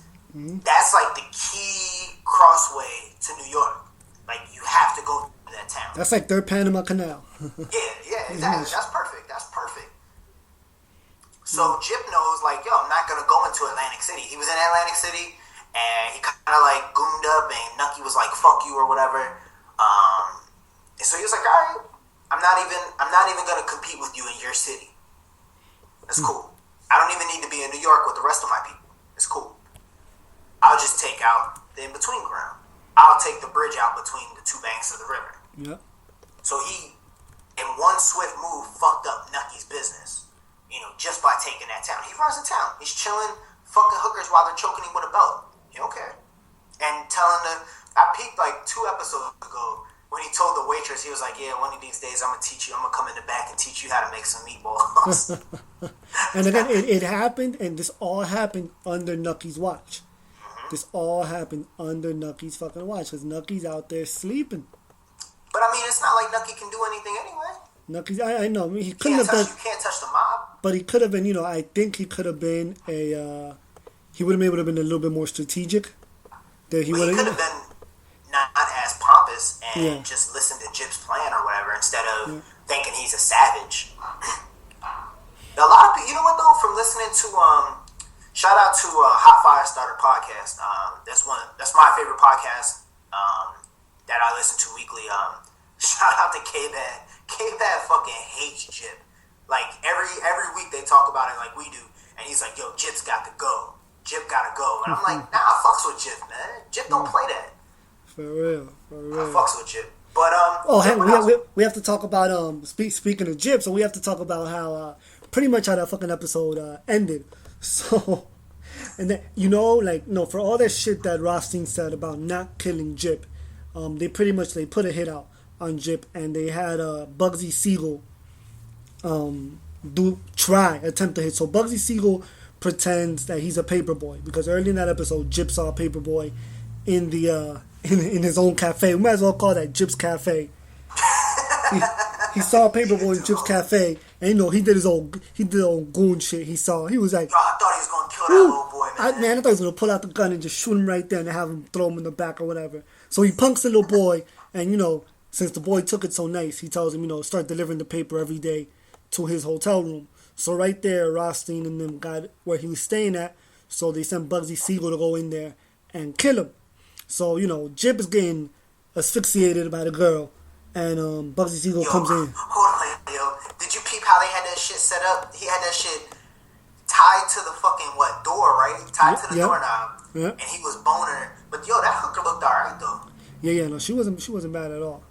that's like the key crossway to New York. Like, you have to go to that town. That's like their Panama Canal. yeah, exactly. That's perfect. So Jip knows, like, yo, I'm not gonna go into Atlantic City. He was in Atlantic City, and he kind of like gooned up, and Nucky was like, "Fuck you" or whatever. And so he was like, "All right, I'm not even gonna compete with you in your city. That's cool. I don't even need to be in New York with the rest of my people. It's cool. I'll just take out the in between ground. I'll take the bridge out between the two banks of the river." Yep. So he, in one swift move, fucked up Nucky's business. Just by taking that town. He runs the town. He's chilling, fucking hookers while they're choking him with a belt. He don't care. And I peeked like 2 episodes ago when he told the waitress, he was like, "Yeah, one of these days I'm gonna come in the back and teach you how to make some meatballs." And again, it happened, and this all happened under Nucky's watch. This all happened under Nucky's fucking watch, because Nucky's out there sleeping. But I mean, it's not like Nucky can do anything anyway. Nucky's, I know. I mean, he couldn't have done. You can't touch the mob. But he could have been, I think he could have been he would have been able to have been a little bit more strategic. He could have been not as pompous and just listen to Jip's plan or whatever, instead of thinking he's a savage. A lot of people, you know what though, from listening to shout out to Hot Fire Starter podcast. That's my favorite podcast that I listen to weekly. Shout out to K-Bad. K-Bad fucking hates Jip. Like, every week they talk about it like we do. And he's like, "Yo, Jip's got to go. Jip got to go." And I'm like, nah, I fucks with Jip, man. Jip don't play that. For real. I fucks with Jip. But, we have to talk about, speaking of Jip, so we have to talk about how, pretty much how that fucking episode ended. So, and then, for all that shit that Rothstein said about not killing Jip, they put a hit out on Jip, and they had Bugsy Siegel attempt to hit. So Bugsy Siegel pretends that he's a paperboy, because early in that episode, Jip saw a paperboy in the in his own cafe. We might as well call that Jip's Cafe. He saw a paperboy in Jip's Cafe, and he did his own goon shit. He was like, "Yo, I thought he was gonna kill that little boy, man. I thought he was gonna pull out the gun and just shoot him right there and have him throw him in the back or whatever." So he punks the little boy, and since the boy took it so nice, he tells him, start delivering the paper every day to his hotel room. So right there, Rothstein and them got where he was staying at. So they sent Bugsy Siegel to go in there and kill him. So, Jip is getting asphyxiated by the girl. And Bugsy Siegel comes in. Hold on, yo. Did you peep how they had that shit set up? He had that shit tied to the fucking, door, right? Tied to the doorknob. Yeah. And he was boning her. But, yo, that hooker looked alright, though. Yeah, no, she wasn't bad at all.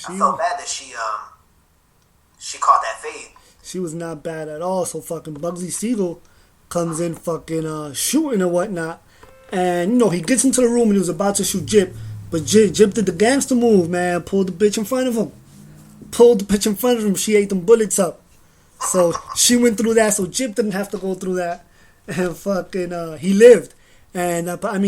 I felt bad that she caught that fade. She was not bad at all. So fucking Bugsy Siegel comes in fucking shooting and whatnot. And, he gets into the room and he was about to shoot Jip. But Jip did the gangster move, man. Pulled the bitch in front of him. She ate them bullets up. So she went through that. So Jip didn't have to go through that. And fucking, he lived. And, but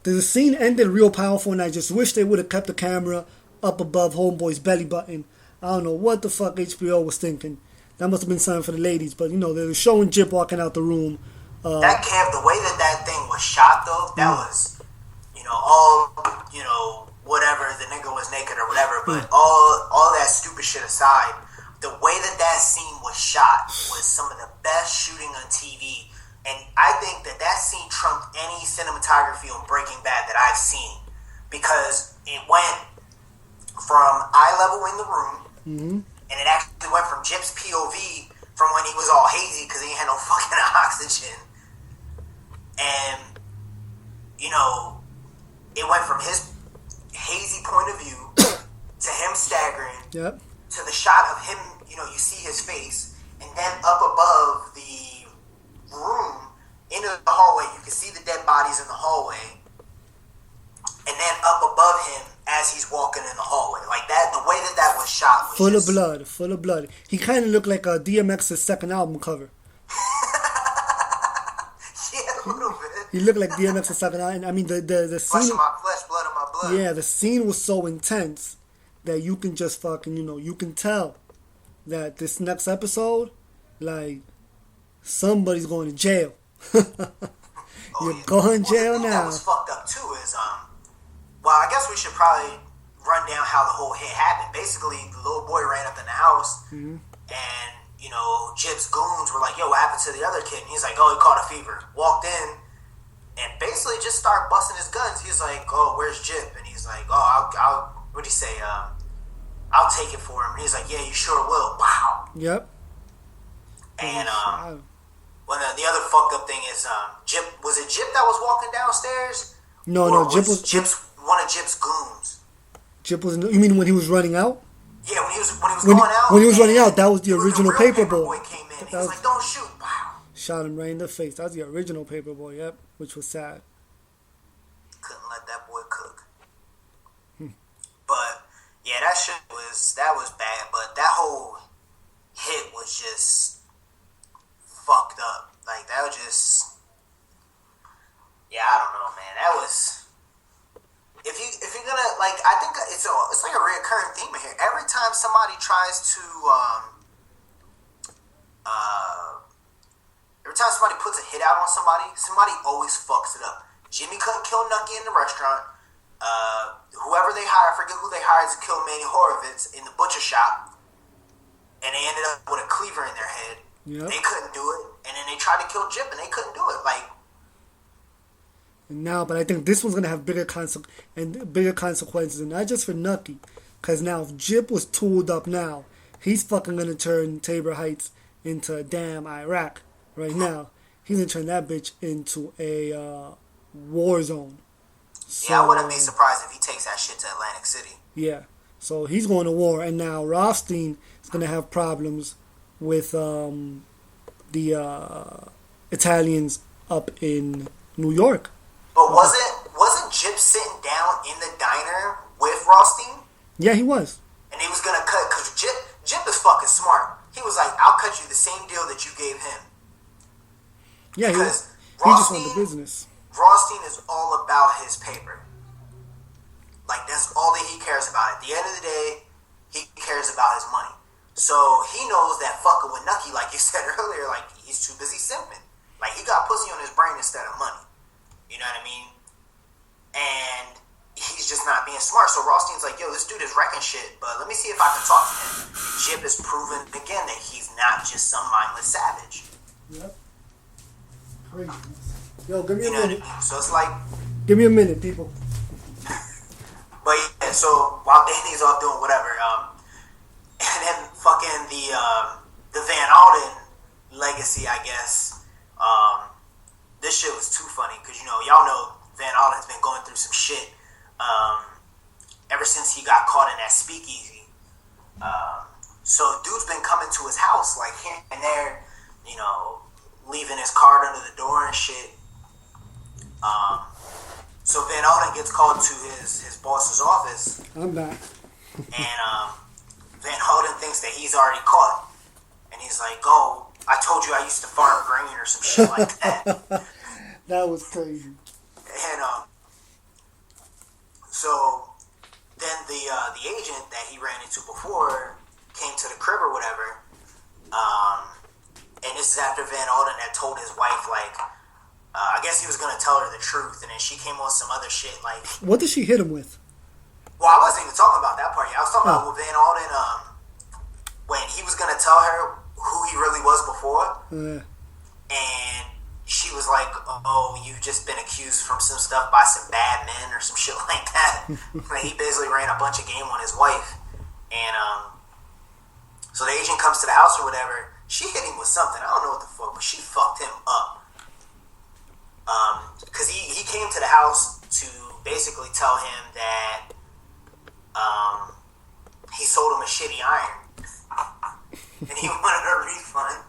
the scene ended real powerful, and I just wish they would have kept the camera up above Homeboy's belly button. I don't know what the fuck HBO was thinking. That must have been something for the ladies. But, they were showing Jip walking out the room. That camp, the way that thing was shot, though, that was, all, whatever, the nigga was naked or whatever, but all that stupid shit aside, the way that scene was shot was some of the best shooting on TV. And I think that scene trumped any cinematography on Breaking Bad that I've seen, because it went from eye level in the room, and it actually went from Jip's POV from when he was all hazy because he had no fucking oxygen, and it went from his hazy point of view to him staggering, to the shot of him. You see his face, and then up above the room into the hallway, you can see the dead bodies in the hallway, and then up above him as he's walking in the hallway. Like that, the way that was shot was full of blood. He kind of looked like DMX's second album cover. Yeah, a little bit. He looked like DMX's second album. I mean, the scene. Flesh of my flesh, blood of my blood. Yeah, the scene was so intense that you can just fucking, you can tell that this next episode, like, somebody's going to jail. You're going to jail now. That was fucked up too is well, I guess we should probably run down how the whole hit happened. Basically, the little boy ran up in the house, and Jib's goons were like, "Yo, what happened to the other kid?" And he's like, "Oh, he caught a fever." Walked in, and basically just started busting his guns. He's like, "Oh, where's Jib?" And he's like, "Oh, I'll what'd he say? I'll take it for him." And he's like, "Yeah, you sure will." Wow. Yep. And well, the other fucked up thing is, Jib, was it Jib that was walking downstairs? No, Jib was one of Jib's goons. Jib was. You mean when he was running out? Yeah, when he was going out. When he was running out, that was the original Paperboy came in. He was like, "Don't shoot!" Wow. Shot him right in the face. That was the original Paperboy. Yep, which was sad. Couldn't let that boy cook. But yeah, that was bad. But that whole hit was just fucked up. Like that was just. Yeah, I don't know, man. That was. If you're gonna like, I think it's like a recurring theme here. Every time somebody tries to, every time somebody puts a hit out on somebody always fucks it up. Jimmy couldn't kill Nucky in the restaurant. Whoever they hired, I forget who they hired to kill Manny Horowitz in the butcher shop, and they ended up with a cleaver in their head. Yep. They couldn't do it, and then they tried to kill Jip, and they couldn't do it. Like. Now, but I think this one's gonna have bigger consequences, and not just for Nucky, because now if Jip was tooled up now, he's fucking gonna turn Tabor Heights into a damn Iraq right now. He's gonna turn that bitch into a war zone. So, yeah, I wouldn't be surprised if he takes that shit to Atlantic City. Yeah, so he's going to war, and now Rothstein is gonna have problems with the Italians up in New York. But wasn't Jip sitting down in the diner with Rothstein? Yeah, he was. And he was gonna cut, because Jip is fucking smart. He was like, "I'll cut you the same deal that you gave him." Yeah, he just wanted the business. Rothstein is all about his paper. Like that's all that he cares about. At the end of the day, he cares about his money. So he knows that fucking with Nucky, like you said earlier, like he's too busy simping. Like he got pussy on his brain instead of money. You know what I mean? And he's just not being smart. So Rothstein's like, "Yo, this dude is wrecking shit, but let me see if I can talk to him." Jip has proven again that he's not just some mindless savage. Yep. Crazy. Yo, give me a minute. So it's like... Give me a minute, people. But yeah, so while Danny's off doing whatever, and then fucking the Van Alden legacy, I guess, this shit was too funny because y'all know Van Alden's been going through some shit ever since he got caught in that speakeasy. So dude's been coming to his house like here and there, leaving his card under the door and shit. So Van Alden gets called to his boss's office. I'm back. And Van Alden thinks that he's already caught, and he's like, "Oh, I told you I used to farm grain," or some shit like that. That was crazy. And so then the agent that he ran into before came to the crib or whatever. And this is after Van Alden had told his wife, like, I guess he was gonna tell her the truth, and then she came on some other shit like. What did she hit him with? Well, I wasn't even talking about that part yet. I was talking about with Van Alden, when he was gonna tell her who he really was before, and she was like, "Oh, you've just been accused from some stuff by some bad men or some shit like that." Like he basically ran a bunch of game on his wife, and so the agent comes to the house or whatever. She hit him with something. I don't know what the fuck, but she fucked him up. Because he came to the house to basically tell him that he sold him a shitty iron. And he wanted a refund.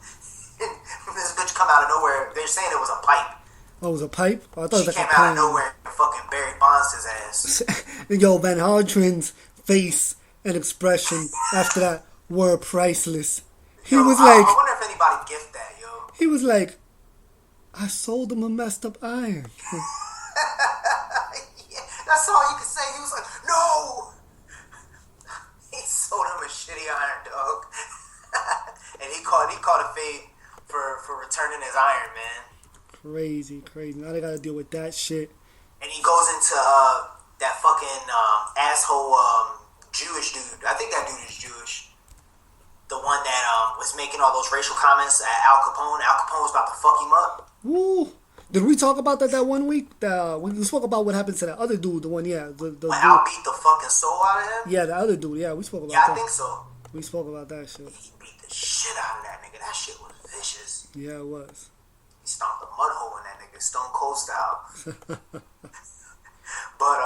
And this bitch come out of nowhere. They're saying it was a pipe. Oh, it was a pipe? Oh, I thought she it was came like a out of nowhere and fucking Barry Bonds his ass. Yo, Van Haldren's face and expression after that were priceless. He was like... I wonder if anybody gift that, yo. He was like, I sold him a messed up iron. Yeah, that's all you could say. He was like, no! He sold him a shitty iron, dog. And he caught a fade for returning his iron, man. Crazy. Now they gotta deal with that shit. And he goes into that fucking asshole Jewish dude. I think that dude is Jewish. The one that was making all those racial comments at Al Capone. Al Capone was about to fuck him up. Woo! Did we talk about that one week? We spoke about what happened to that other dude. The one, yeah. When Al beat the fucking soul out of him? Yeah, the other dude. Yeah, we spoke about that. that. Yeah, I think so. We spoke about that shit. He beat the shit out of that nigga. That shit was vicious. Yeah, it was. He stomped a mud hole in that nigga, Stone Cold style. But,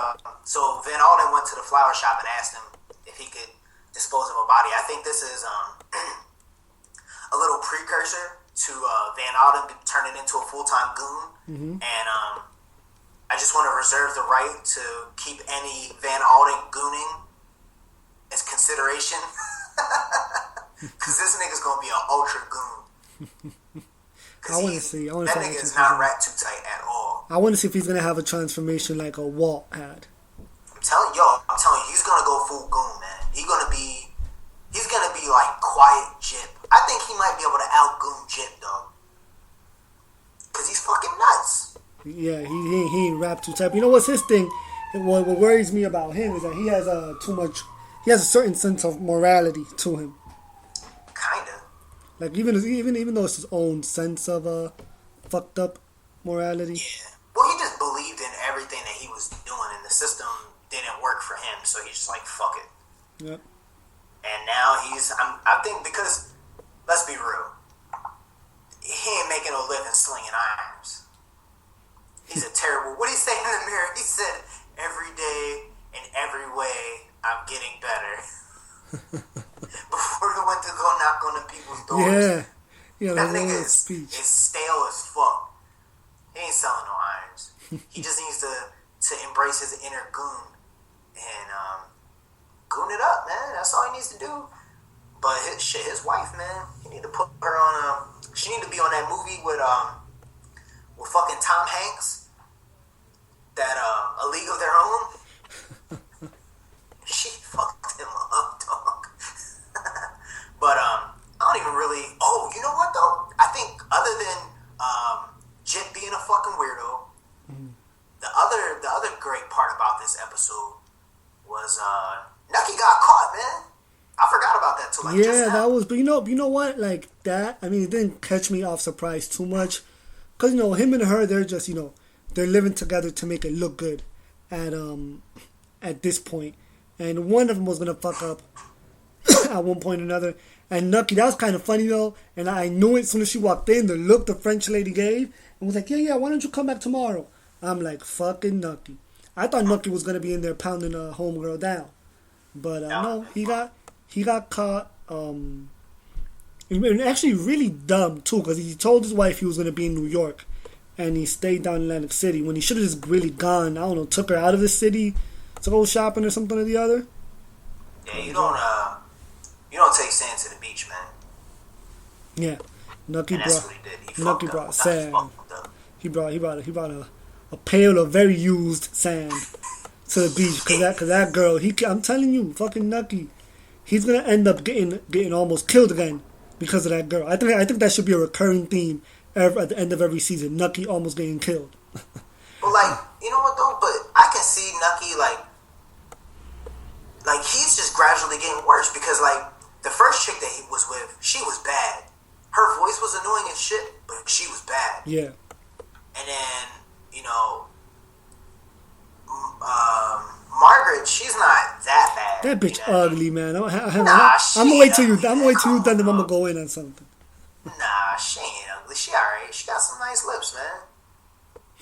so Van Alden went to the flower shop and asked him if he could dispose of a body. I think this is a little precursor to Van Alden turning into a full-time goon. Mm-hmm. And I just want to reserve the right to keep any Van Alden gooning as consideration. Because this nigga's going to be an ultra goon. I want to see. That nigga is not wrapped too tight at all. I want to see if he's going to have a transformation like a Walt had. I'm telling you, he's going to go full goon, man. He's going to be like quiet Jip. I think he might be able to out-goon Jip, though. Because he's fucking nuts. Yeah, he ain't wrapped too tight. You know what's his thing? What worries me about him is that he has he has a certain sense of morality to him. Kinda. Like even though it's his own sense of fucked up morality. Yeah. Well, he just believed in everything that he was doing, and the system didn't work for him, so he's just like, fuck it. Yep. And now I think because, let's be real, he ain't making no living slinging irons. He's a terrible, what did he say in the mirror? He said, every day, in every way, I'm getting better. Before he went to go knock on the people's doors. Yeah, that nigga is stale as fuck. He ain't selling no irons. He just needs to embrace his inner goon and goon it up, man. That's all he needs to do. But his wife, man, he need to put her on she need to be on that movie with fucking Tom Hanks, that A League of Their Own. She fucked him up, dog. But I don't even really. Oh, you know what though? I think other than Jip being a fucking weirdo, the other great part about this episode was Nucky got caught, man. I forgot about that too. Yeah, that was. But you know what? Like that. I mean, it didn't catch me off surprise too much, because him and her, they're just they're living together to make it look good at this point, and one of them was gonna fuck up at one point or another. And Nucky, that was kind of funny though, and I knew it as soon as she walked in. The look the French lady gave and was like, yeah, why don't you come back tomorrow? I'm like, fucking Nucky. I thought Nucky was gonna be in there pounding a homegirl down, but no, he got caught. And actually really dumb too, because he told his wife he was gonna be in New York, and he stayed down in Atlantic City when he should have just really gone. I don't know, took her out of the city to go shopping or something or the other. Yeah, you don't take sand to the beach, man. Yeah, Nucky brought sand. He brought a pail of very used sand to the beach because that girl. I'm telling you, fucking Nucky, he's gonna end up getting almost killed again because of that girl. I think that should be a recurring theme at the end of every season. Nucky almost getting killed. But like, you know what though? But I can see Nucky like he's just gradually getting worse because like the first chick that he was with, she was bad. Her voice was annoying as shit, but she was bad. Yeah. And then Margaret, she's not that bad. That bitch ugly, man. I'm gonna wait till you done, then I'm gonna go in on something. Nah, she ain't ugly. She alright. She got some nice lips, man.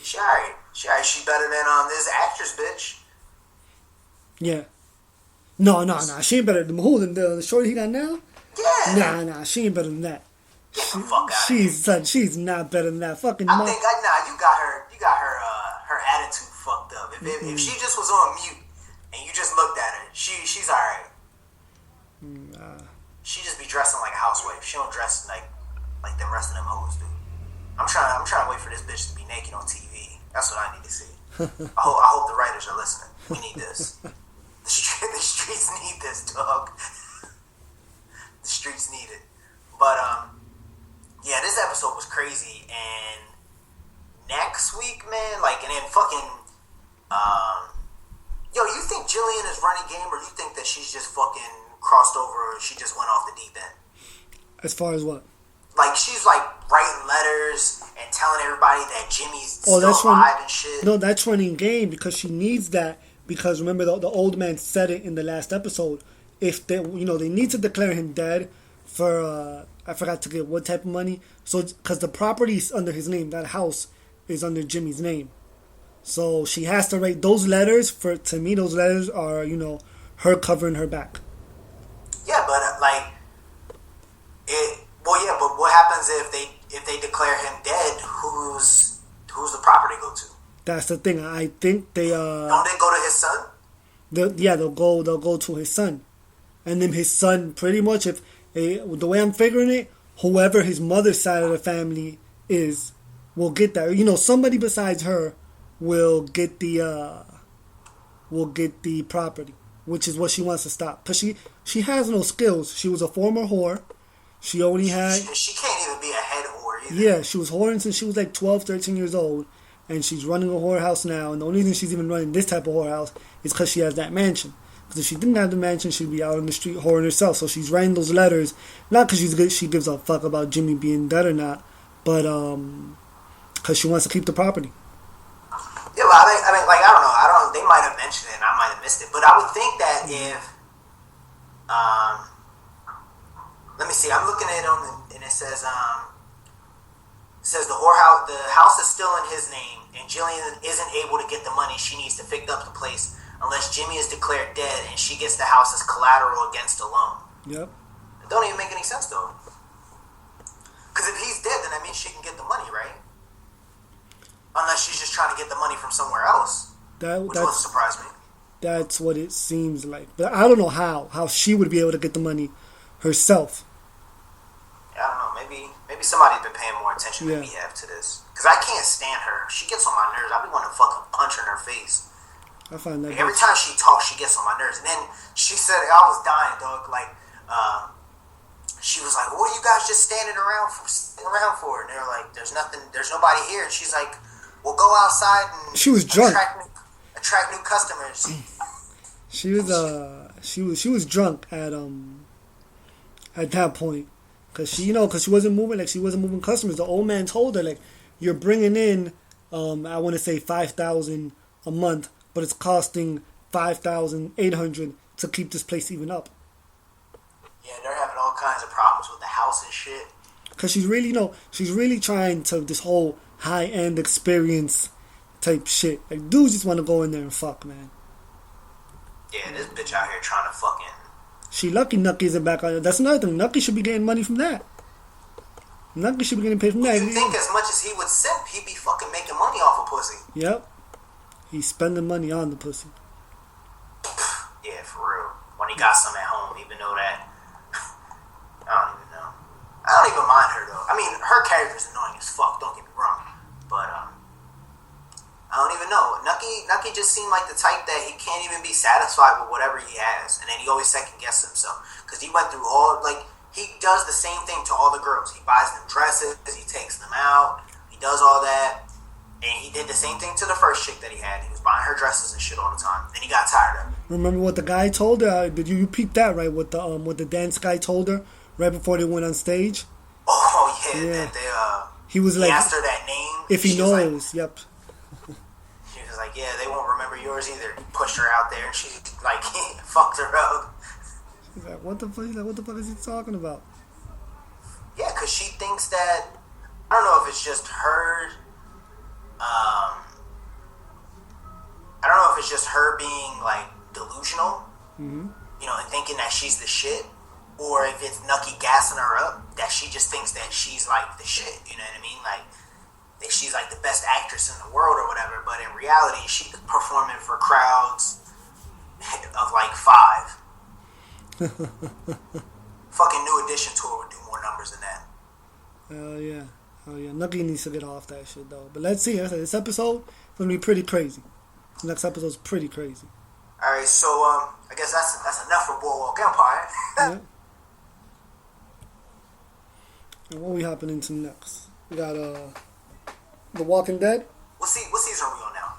She alright. She better than this actress, bitch. Yeah. No. She ain't better than who? Than the shorty he got now? Yeah. Nah. She ain't better than that. Get the fuck out of here. She's not better than that. Fucking. You got her. If she just was on mute and you just looked at her, she's all right. She just be dressing like a housewife. She don't dress like the rest of them hoes do. I'm trying to wait for this bitch to be naked on TV. That's what I need to see. I hope the writers are listening. We need this. The streets need this, dog. The streets need it. But yeah, this episode was crazy. And next week, man, and then fucking yo, you think Jillian is running game, or you think that she's just fucking crossed over, or she just went off the deep end? As far as what? She's writing letters and telling everybody that Jimmy's still alive and shit. No, that's running game because she needs that. Because remember, the old man said it in the last episode. If they need to declare him dead for I forgot to get what type of money. So because the property's under his name, that house is under Jimmy's name. So she has to write those letters. To me, those letters are her covering her back. Yeah, but but what happens if they declare him dead? Who's the property go to? That's the thing. I think they don't they go to his son? They'll go to his son, and then his son pretty much the way I'm figuring it, whoever his mother's side of the family is will get that. Somebody besides her will get the property, which is what she wants to stop. Cause she has no skills. She was a former whore. She only had... She can't even be a head whore either. Yeah, she was whoring since she was 12, 13 years old. And she's running a whorehouse now. And the only reason she's even running this type of whorehouse is because she has that mansion. Because if she didn't have the mansion, she'd be out on the street whoring herself. So she's writing those letters. Not because she gives a fuck about Jimmy being dead or not. But because she wants to keep the property. Yeah, well, I mean, I don't know. They might have mentioned it and I might have missed it. But I would think that if... let me see. I'm looking at it and it says the house is still in his name, and Jillian isn't able to get the money she needs to fix up the place unless Jimmy is declared dead and she gets the house as collateral against a loan. Yep. It don't even make any sense though. Because if he's dead, then that means she can get the money, right? Unless she's just trying to get the money from somewhere else, which wouldn't surprise me. That's what it seems like, but I don't know how she would be able to get the money herself. Yeah, I don't know. Maybe somebody's been paying more attention than we have to this. Because I can't stand her. She gets on my nerves. I be wanting to fucking punch her in her face. I find that every time she talks, she gets on my nerves. And then she said, I was dying, dog. She was like, "What are you guys just standing around for?" And they're like, "There's nothing. There's nobody here." And she's like, "Well, go outside and she was drunk. Attract new customers." She was drunk at that point. Cause she wasn't moving customers. The old man told her you're bringing in, I want to say $5,000 a month, but it's costing $5,800 to keep this place even up. Yeah, they're having all kinds of problems with the house and shit. Cause she's really trying to this whole high end experience type shit. Dudes just want to go in there and fuck, man. Yeah, this bitch out here trying to fucking. She lucky Nucky isn't back on it. That's another thing. Nucky should be getting money from that. Nucky should be getting paid from that. You think as much as he would simp, he'd be fucking making money off of pussy. Yep. He's spending money on the pussy. Yeah, for real. When he got some at home, even though that... I don't even know. I don't even mind her, though. I mean, her character's annoying as fuck, don't get me wrong. But, I don't even know. Nucky just seemed like the type that he can't even be satisfied with whatever he has. And then he always second guesses himself. Because he went through he does the same thing to all the girls. He buys them dresses, he takes them out, he does all that. And he did the same thing to the first chick that he had. He was buying her dresses and shit all the time. Then he got tired of it. Remember what the guy told her? Did you peep that, right? What the dance guy told her right before they went on stage? Oh, yeah. That he was he asked her that name. If he knows, yep. She was like, yeah, they won't remember yours either. He pushed her out there and she, fucked her up. She's like, what the fuck is he talking about? Yeah, because she thinks that, I don't know if it's just her, I don't know if it's just her being, delusional, and thinking that she's the shit, or if it's Nucky gassing her up, that she just thinks that she's, the shit, you know what I mean? That she's, like the best actress in the world or whatever, but in reality, she's performing for crowds of like 5. Fucking New Edition tour would do more numbers than that. Hell yeah. Nucky needs to get off that shit though. But let's see. This episode is gonna be pretty crazy. The next episode's pretty crazy. Alright, so I guess that's enough for BoardWalk Empire. Yeah. And what we hopping into next? We got The Walking Dead. What season are we on now?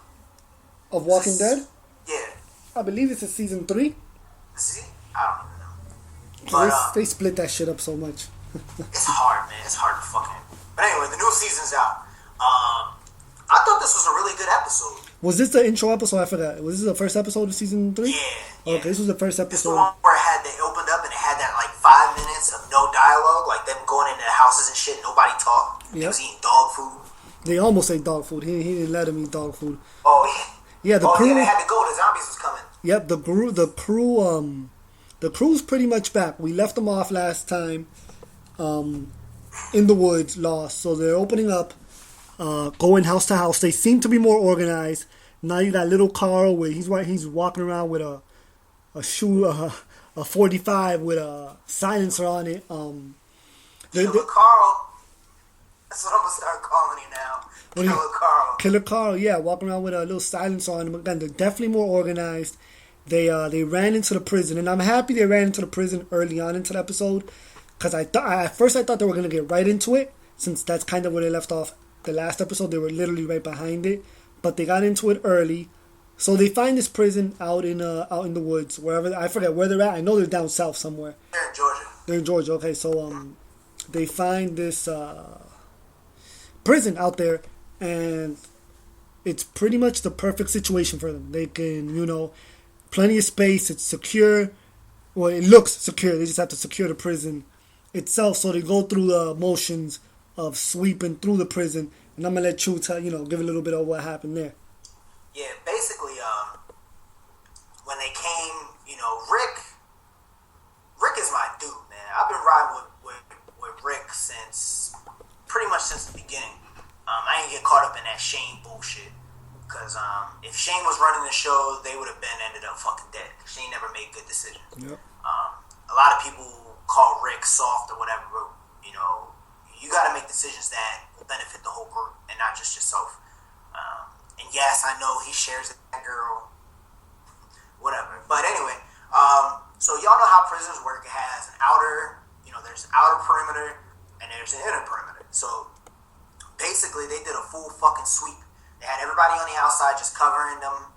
Of Walking Dead? Yeah. I believe it's a season 3. See? I don't even know. But, they split that shit up so much. It's hard, man. It's hard to fucking... But anyway, the new season's out. I thought this was a really good episode. Was this the intro episode? I forgot. Was this the first episode of season 3? Yeah. Okay, this was the first episode. This is the one where they opened up and it had that like 5 minutes of no dialogue, like them going into the houses and shit. Nobody talked. Yep. They was eating dog food. They almost ate dog food. He didn't let them eat dog food. Oh yeah. Yeah, the crew. Yeah, they had to go. The zombies was coming. Yep, the crew's pretty much back. We left them off last time, in the woods, lost. So they're opening up, going house to house. They seem to be more organized. Now you got little Carl where he's walking around with a 45 with a silencer on it. Killer Carl. That's what I'm gonna start calling him now. Killer Carl. Killer Carl, yeah, walking around with a little silencer on him. Again, they're definitely more organized. They ran into the prison, and I'm happy they ran into the prison early on into the episode, because at first I thought they were gonna get right into it, since that's kind of where they left off the last episode. They were literally right behind it, but they got into it early. So they find this prison out in the woods, wherever, I forget where they're at. I know they're down south somewhere. They're in Georgia. They're in Georgia. Okay, so they find this prison out there, and it's pretty much the perfect situation for them. They can, plenty of space. It's secure. Well, it looks secure. They just have to secure the prison itself. So they go through the motions of sweeping through the prison. And I'm gonna let you give a little bit of what happened there. Yeah, basically, when they came, Rick is my dude, man. I've been riding with Rick pretty much since the beginning. I didn't get caught up in that Shane bullshit. Because if Shane was running the show, they would have ended up fucking dead. Shane never made good decisions. Yep. A lot of people call Rick soft or whatever, but, you got to make decisions that will benefit the whole group and not just yourself. And yes, I know he shares that girl, whatever. But anyway, so y'all know how prisons work. It has an outer, there's an outer perimeter and there's an inner perimeter. So basically, they did a full fucking sweep. They had everybody on the outside just covering them.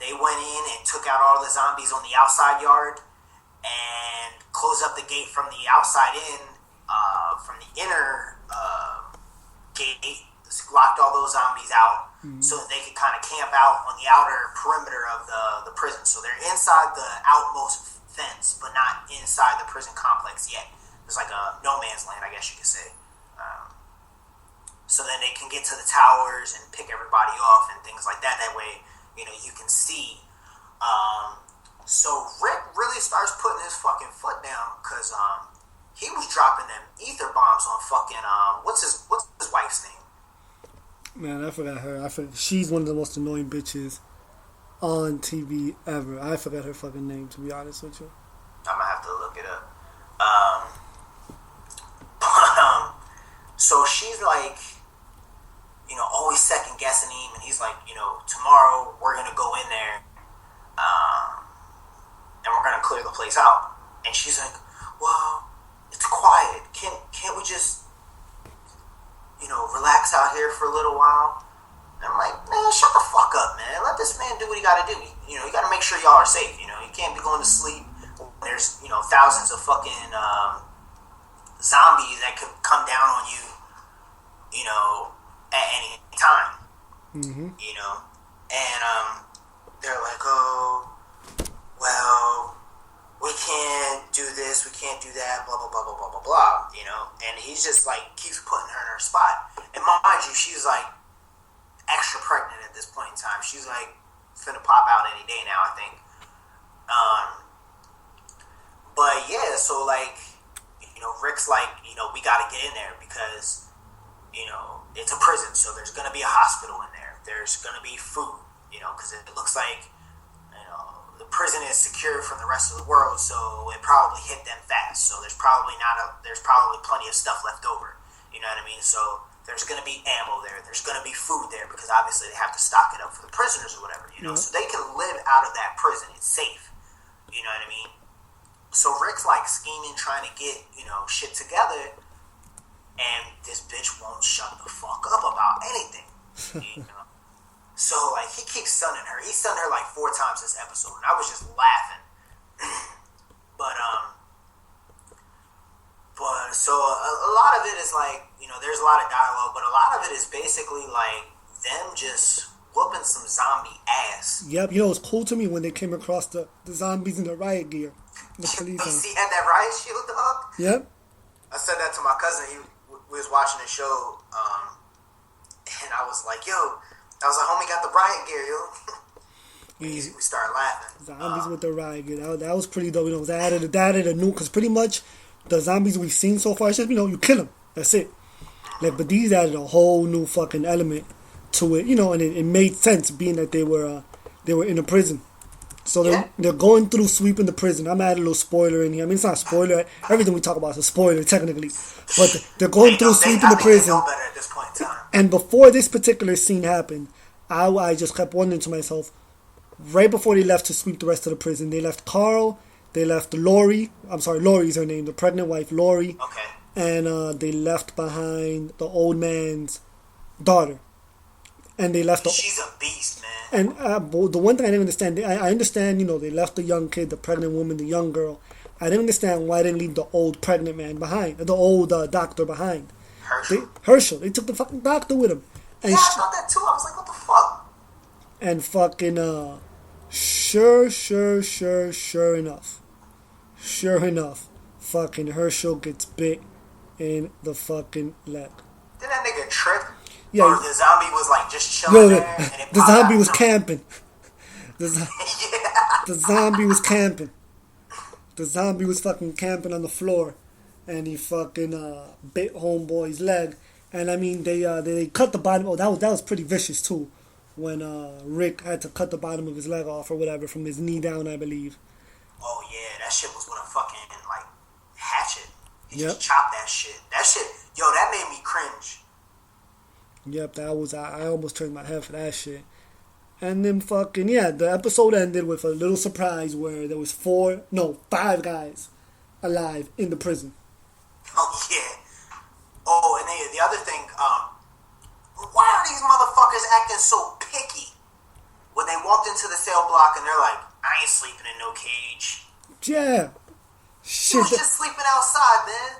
They went in and took out all the zombies on the outside yard and closed up the gate from the outside in, from the inner gate, locked all those zombies out so that they could kind of camp out on the outer perimeter of the prison. So they're inside the outmost fence, but not inside the prison complex yet. It's like a no man's land, I guess you could say. So then they can get to the towers and pick everybody off and things like that. That way, you can see. So Rick really starts putting his fucking foot down because he was dropping them ether bombs on fucking what's his wife's name? Man, I forgot her. She's one of the most annoying bitches on TV ever. I forgot her fucking name, to be honest with you. I'm gonna have to look it up. So she's like, always second guessing him, and he's like, tomorrow we're gonna go in there, and we're gonna clear the place out. And she's like, well, it's quiet. Can't we just, relax out here for a little while? And I'm like, man, shut the fuck up, man. Let this man do what he gotta do. You gotta make sure y'all are safe. You can't be going to sleep. There's, thousands of fucking zombies that could come down on you, at any time. Mm-hmm. And they're like, oh, well, we can't do this, we can't do that, blah, blah, blah, blah, blah, blah, blah, and he's just like, keeps putting her in her spot. And mind you, she's like extra pregnant at this point in time. She's like finna pop out any day now, I think. But yeah, so like, Rick's like, we gotta get in there because, it's a prison, So there's going to be a hospital in there. There's going to be food, because it looks like, the prison is secure from the rest of the world, so it probably hit them fast. So there's probably plenty of stuff left over. You know what I mean? So there's going to be ammo there. There's going to be food there because obviously they have to stock it up for the prisoners or whatever, so they can live out of that prison. It's safe. You know what I mean? So Rick's like scheming, trying to get, shit together, and this bitch won't shut the fuck up about anything. So, like, he keeps stunning her. He stunned her, like, 4 times this episode, and I was just laughing. But, so a lot of it is, like, there's a lot of dialogue, but a lot of it is basically, like, them just whooping some zombie ass. Yep, it was cool to me when they came across the zombies in the riot gear. You see, had that riot shield, dog? Yep. I said that to my cousin. We was watching the show, and I was like, I was like, homie got the riot gear, we started laughing. Zombies with the riot gear. That was pretty dope. They added a new, because pretty much the zombies we've seen so far, it's just, you kill them. That's it. Like, but these added a whole new fucking element to it, and it made sense being that they were in a prison. So they're going through sweeping the prison. I'm adding a little spoiler in here. I mean, it's not a spoiler. Everything we talk about is a spoiler, technically. But they're going through sweeping the prison. Know better at this point in time. And before this particular scene happened, I just kept wondering to myself, right before they left to sweep the rest of the prison, they left Carl, they left Lori. I'm sorry, Lori's her name, the pregnant wife, Lori. Okay. And they left behind the old man's daughter. And they left. She's a beast, man. And the one thing I didn't understand, I understand, they left the young kid, the pregnant woman, the young girl. I didn't understand why they didn't leave the old pregnant man behind, the old doctor behind. Herschel. They took the fucking doctor with him. And I thought that too. I was like, what the fuck? And fucking, sure enough, fucking Herschel gets bit in the fucking leg. Did that nigga trip? Yeah. Or the zombie was like just chilling there? And the zombie was camping. The zombie was camping. The zombie was fucking camping on the floor. And he fucking bit homeboy's leg. And I mean, they cut the bottom. Oh, that was pretty vicious too. When Rick had to cut the bottom of his leg off or whatever from his knee down, I believe. Oh yeah, that shit was with a fucking like hatchet. He just chopped that shit. That shit, that made me cringe. Yep, that was I almost turned my head for that shit. And then fucking the episode ended with a little surprise where there was 5 guys alive in the prison. Oh yeah. Oh, and the other thing, why are these motherfuckers acting so picky? When they walked into the cell block and they're like, I ain't sleeping in no cage. Yeah. Shit. You was just sleeping outside, man.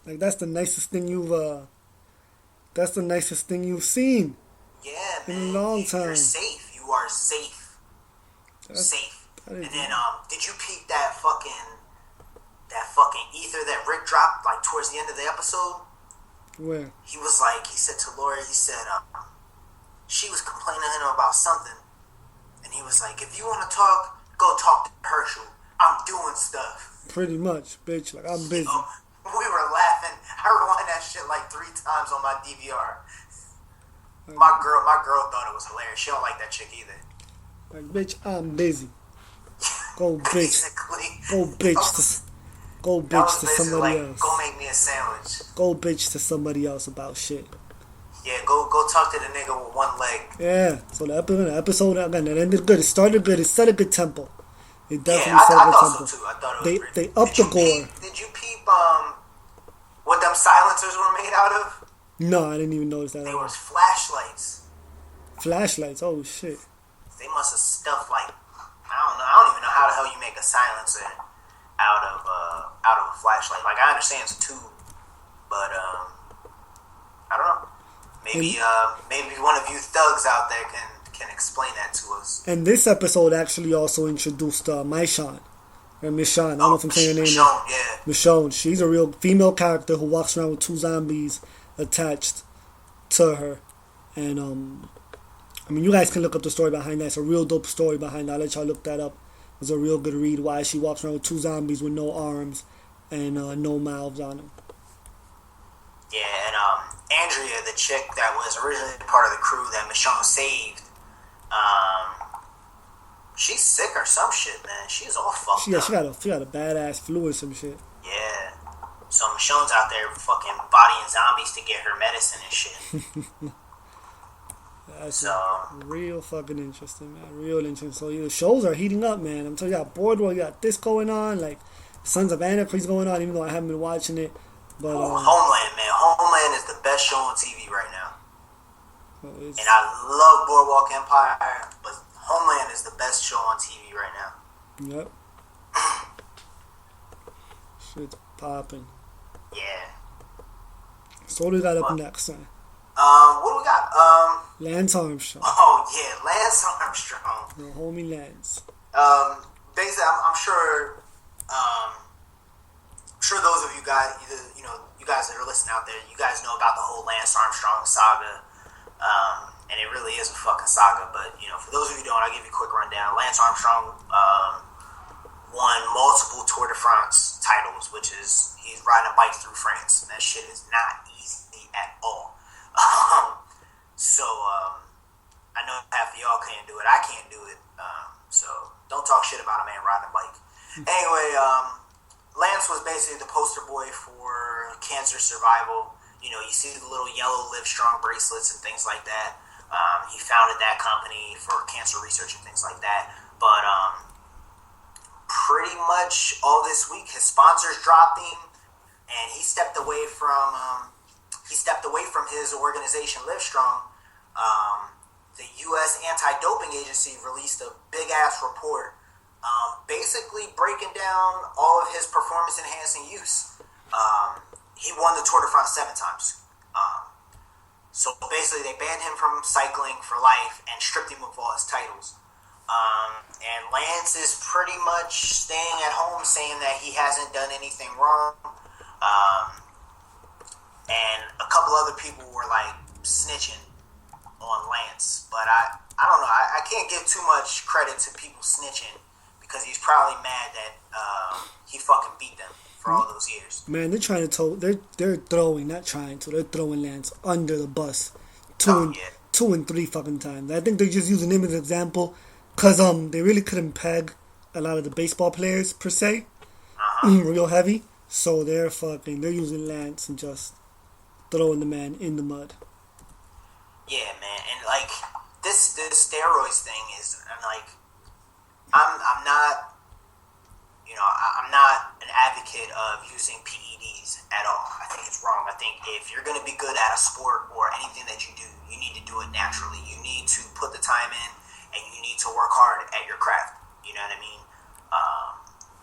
Like, that's the nicest thing you've seen. Yeah, man. In a long time. You're safe. You are safe. Safe. And then, did you peep that fucking ether that Rick dropped, like, towards the end of the episode? Where? He said to Lori, she was complaining to him about something. And he was like, if you want to talk, go talk to Herschel. I'm doing stuff. Pretty much, bitch. Like, I'm busy. We were laughing. I rewind that shit like 3 times on my DVR. My girl thought it was hilarious. She don't like that chick either. Like, bitch, I'm busy. Go, bitch. Basically. Go, bitch to somebody else. Go make me a sandwich. Go, bitch to somebody else about shit. Yeah, go talk to the nigga with one leg. Yeah, so the episode again, it ended good. It started good. It set a good tempo. It definitely set a good tempo. I thought so too. I thought it was they upped the gore. Did you peep what them silencers were made out of? No, I didn't even notice that. They were flashlights. Flashlights? Oh shit. They must have stuffed like I don't even know how the hell you make a silencer out of a flashlight. Like I understand it's a tube, but I don't know. Maybe one of you thugs out there can explain that to us. And this episode actually also introduced Michonne. Or Michonne, I don't know if I'm saying her name. Michonne, yeah. Michonne. She's a real female character who walks around with 2 zombies attached to her. And, I mean, you guys can look up the story behind that. It's a real dope story behind that. I'll let y'all look that up. It was a real good read why she walks around with 2 zombies with no arms and no mouths on them. Yeah, and Andrea, the chick that was originally part of the crew that Michonne saved, she's sick or some shit, man. She's all fucked up. She got a badass flu or some shit. Yeah. So Michonne's out there fucking bodying zombies to get her medicine and shit. That's real fucking interesting, man. Real interesting. So the shows are heating up, man. I'm telling you, got BoardWalk, you got this going on, like Sons of Anarchy's going on, even though I haven't been watching it. But Homeland, man. Homeland is the best show on TV right now. And I love BoardWalk Empire, but Homeland is the best show on TV right now. Yep. Shit's popping. Yeah. So what do we got up next, son? What do we got? Lance Armstrong. Oh yeah, Lance Armstrong. The homie Lance. Basically, I'm sure. I'm sure those of you guys, you guys that are listening out there, you guys know about the whole Lance Armstrong saga. And it really is a fucking saga. But for those of you who don't, I'll give you a quick rundown. Lance Armstrong won multiple Tour de France titles, which is he's riding a bike through France. And that shit is not easy at all. I know half of y'all can't do it. I can't do it. So don't talk shit about a man riding a bike. Anyway, Lance was basically the poster boy for cancer survival. You see the little yellow Live Strong bracelets and things like that. He founded that company for cancer research and things like that. But pretty much all this week, his sponsors dropped him, and he stepped away from his organization, Live Strong. The U.S. Anti-Doping Agency released a big-ass report basically breaking down all of his performance-enhancing use. He won the Tour de France 7 times. So basically they banned him from cycling for life and stripped him of all his titles. And Lance is pretty much staying at home saying that he hasn't done anything wrong. And a couple other people were like snitching on Lance. But I don't know. I can't give too much credit to people snitching because he's probably mad that he fucking beat them for all those years. Man, they're trying to they're throwing Lance under the bus two and three fucking times. I think they're just using him as an example because they really couldn't peg a lot of the baseball players per se, real heavy. So they're using Lance and just throwing the man in the mud. Yeah, man, and like this steroids thing is, and like I'm not. I'm not an advocate of using PEDs at all. I think it's wrong. I think if you're going to be good at a sport or anything that you do, you need to do it naturally. You need to put the time in, and you need to work hard at your craft. You know what I mean?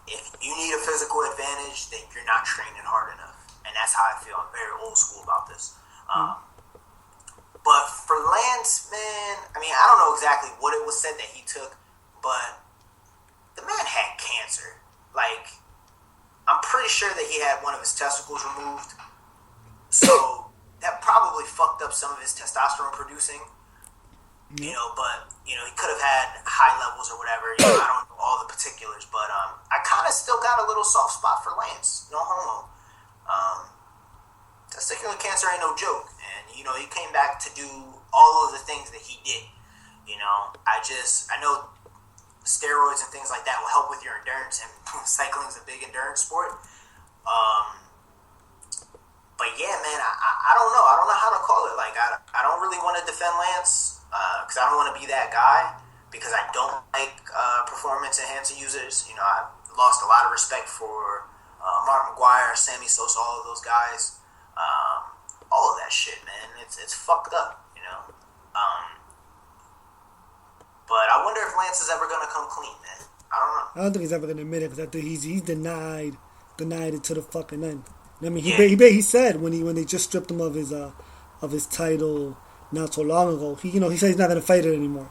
If you need a physical advantage, then you're not training hard enough. And that's how I feel. I'm very old school about this. But for Lance, man, I mean, I don't know exactly what it was said that he took, but the man had cancer. Like, I'm pretty sure that he had one of his testicles removed. So that probably fucked up some of his testosterone producing. But he could have had high levels or whatever. I don't know all the particulars, but I kind of still got a little soft spot for Lance. No homo. Testicular cancer ain't no joke, and he came back to do all of the things that he did. I know steroids and things like that will help with your endurance, and cycling is a big endurance sport. But yeah, man, I don't know. I don't know how to call it. Like, I don't really want to defend Lance because I don't want to be that guy because I don't like performance enhancing users. I lost a lot of respect for Mark McGuire, Sammy Sosa, all of those guys. All of that shit, man. It's fucked up, But I wonder if Lance is ever gonna come clean, man. I don't know. I don't think he's ever gonna admit it because I think he's denied it to the fucking end. I mean, he said when they just stripped him of his title not so long ago. He said he's not gonna fight it anymore.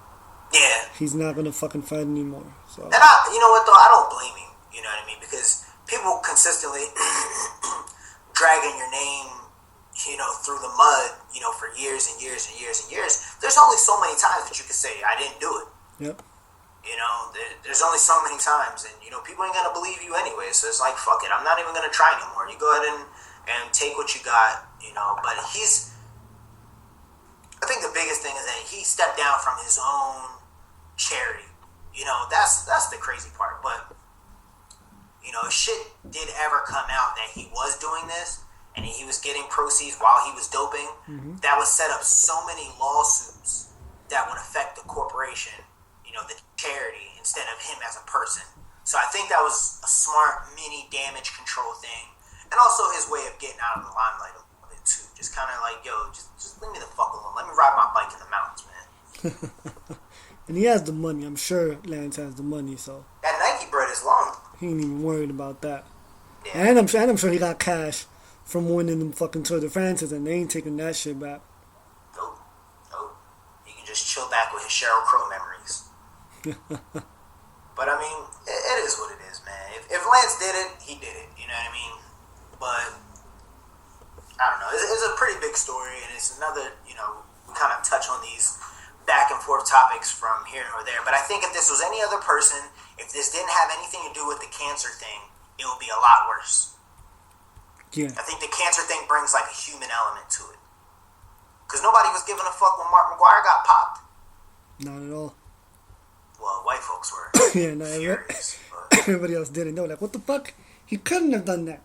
Yeah, he's not gonna fucking fight anymore. So. And you know what though, I don't blame him. You know what I mean? Because people consistently dragging your name, through the mud, for years and years and years and years. There's only so many times that you can say I didn't do it. Yep. There's only so many times, and people ain't gonna believe you anyway. So it's like, fuck it, I'm not even gonna try anymore. You go ahead and take what you got, But he's biggest thing is that he stepped down from his own charity. You know, that's the crazy part. But, you know, if shit did ever come out that he was doing this and he was getting proceeds while he was doping, that would set up so many lawsuits that would affect the corporation, you know, the charity, instead of him as a person. So I think that was a smart mini damage control thing. And also his way of getting out of the limelight a little bit too. Just kind of like, yo, just leave me the fuck alone. Let me ride my bike in the mountains, man. And he has the money. I'm sure Lance has the money, so. That Nike bread is long. He ain't even worried about that. Yeah. And I'm sure he got cash from winning them fucking Tour de France, and they ain't taking that shit back. Nope. He can just chill back with his Sheryl Crow memories. But I mean, it is what it is, man. If Lance did it, he did it. You know what I mean? But I don't know. It's a pretty big story, and it's another, you know, we kind of touch on these back and forth topics from here or there. But I think if this was any other person, if this didn't have anything to do with the cancer thing, it would be a lot worse. Yeah. I think the cancer thing brings like a human element to it. Because nobody was giving a fuck when Mark McGuire got popped. Not at all. Well, white folks were. Yeah, no, furious, everybody else didn't know. Like, what the fuck? He couldn't have done that.